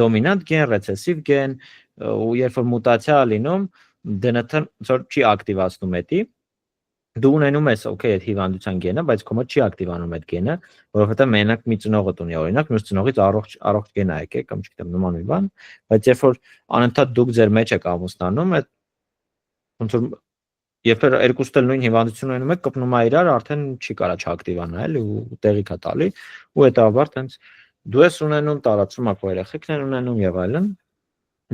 դոմինանտ գեն, ռեցեսիվ գեն, ու երբ որ մուտացիա է լինում, DNT-ն ոնց որ չի ակտիվացնում էդի, դու ունենում ես օքեյ այդ հիվանդության գենը, բայց քո մոտ չի ակտիվանում այդ գենը, որովհետև մենակ մի ծնողդ ունի օրինակ, մյուս ծնողից առողջ գեն է եկել, կամ չգիտեմ, նման մի բան, բայց երբ որ անընդհատ դուք ձեր մեջ եք ամուսնանում, այդ ոնց որ երբ որ երկուստ էլ նույն հիվանդություն ունենում եք, կպնում է իրար, արդեն չի կարա չակտիվանա, էլի ու տեղիք է տալի, ու հետաբար տենց դու ես ունենում, տարածվում է քո երեխեքն են ունենում եւ այլն,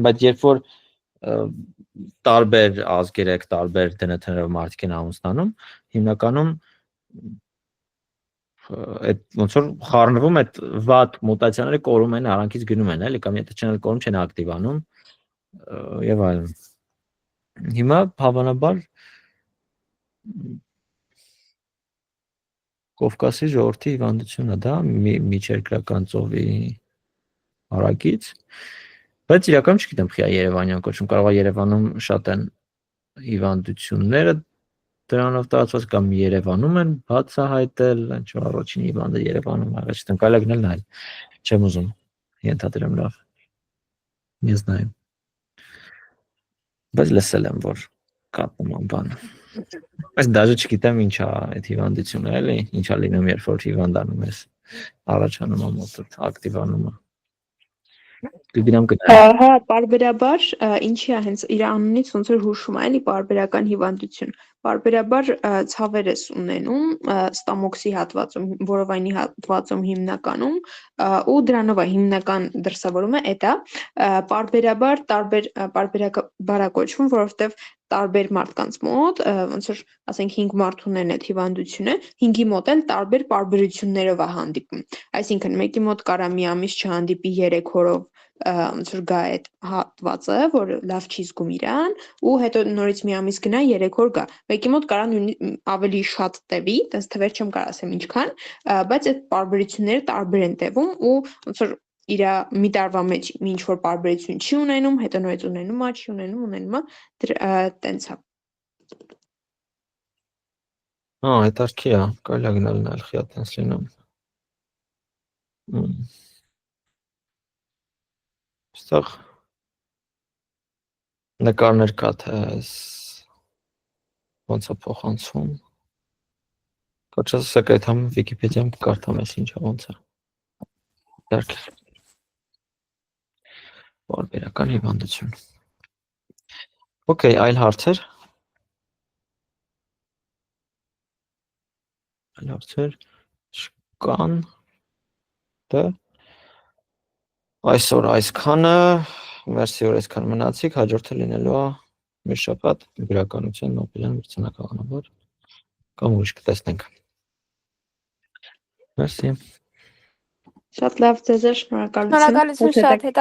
բայց երբ որ տարբեր ազգեր եք, տարբեր DNT-ներով մարդիկ են ամուսնանում, հիմնականում այդ ոնց որ խառնվում այդ վատ մուտացիաները կորում են, արանքից գնում են, էլի կամ եթե չեն կորում, չեն ակտիվանում եւ այլն։ Հիմա հավանաբար Կովկասի ժողովրդի հիվանդությունը դա միջերկրական ծովի հարակից, բայց իրականում չգիտեմ խիա Երևանյան կոչում, կարող է Երևանում շատ են հիվանդությունները դրանով տարածված կամ Երևանում են բացահայտել, ինչ որ առաջին հիվանդը Երևանում աղա չտեմ, կարելի է գնել նայել, չեմ ուզում, ենթադրեմ լավ, ես նայեմ, բայց լսել եմ, որ կա նման բան, բայց դաժե չգիտեմ ինչ է այդ հիվանդությունը, էլի, ինչ է լինում, երբ որ հիվանդանում ես, առաջանում է մոտդ, ակտիվանում է, կգնամ կնայեմ։
Հա, պարբերաբար, ինչի է հենց իր անունից ոնց որ հուշում է, էլի պարբերական հիվանդություն, պարբերաբար ցավեր ես ունենում ստամոքսի հատվածում, որովայնի հատվածում հիմնականում, ու դրանով է հիմնական դրսևորումը էդ է, պարբերաբար պարբերաբար է կոչվում, որովհետև տարբեր մարդկանց մոտ, ոնց որ ասենք 5 մարդ ունեն այդ հիվանդությունը, 5-ի մոտ էլ տարբեր պարբերություններով է հանդիպում, այսինքն մեկի մոտ կարա մի ամիս չհանդիպի 3 օրով ոնց որ գա այդ հատվածը, որ լավ չի զգում իրան, ու հետո նորից մի ամիս գնա 3 օր գա, մեկի մոտ կարա ավելի շատ տևի, տես թվեր չեմ կարող ասեմ ինչքան, բայց այդ պարբերությունները տարբեր են տևում ու ոնց որ իր մի տարվա մեջ ինչ որ պարբերություն չի ունենում, հետո նորից ունենում է, չի ունենում է, տենց է։
Հա, հետարքի է, կարելի է գնալ նայել խիա տենց լինում։ Այստեղ նկարներ կա, թե ոնց է փոխանցվում։ Կոչած սեկրետ համ Վիկիպեդիայում կարդամ ես ինչա ոնց է։ Դարք։ Պարբերական հիվանդություն։ Okay, այլ հարցեր։ Այլ հարցեր չկան։ Դե այսօր այսքանը, մերսի որ այսքան մնացիք, հաջորդը լինելու է մի շաբաթ գրականության Նոբելյան մրցանակահանաբար կամ ուրիշ կտեսնենք։ Մերսի։
Շատ լավ, ձեզ շնորհակալություն։
Շնորհակալություն շատ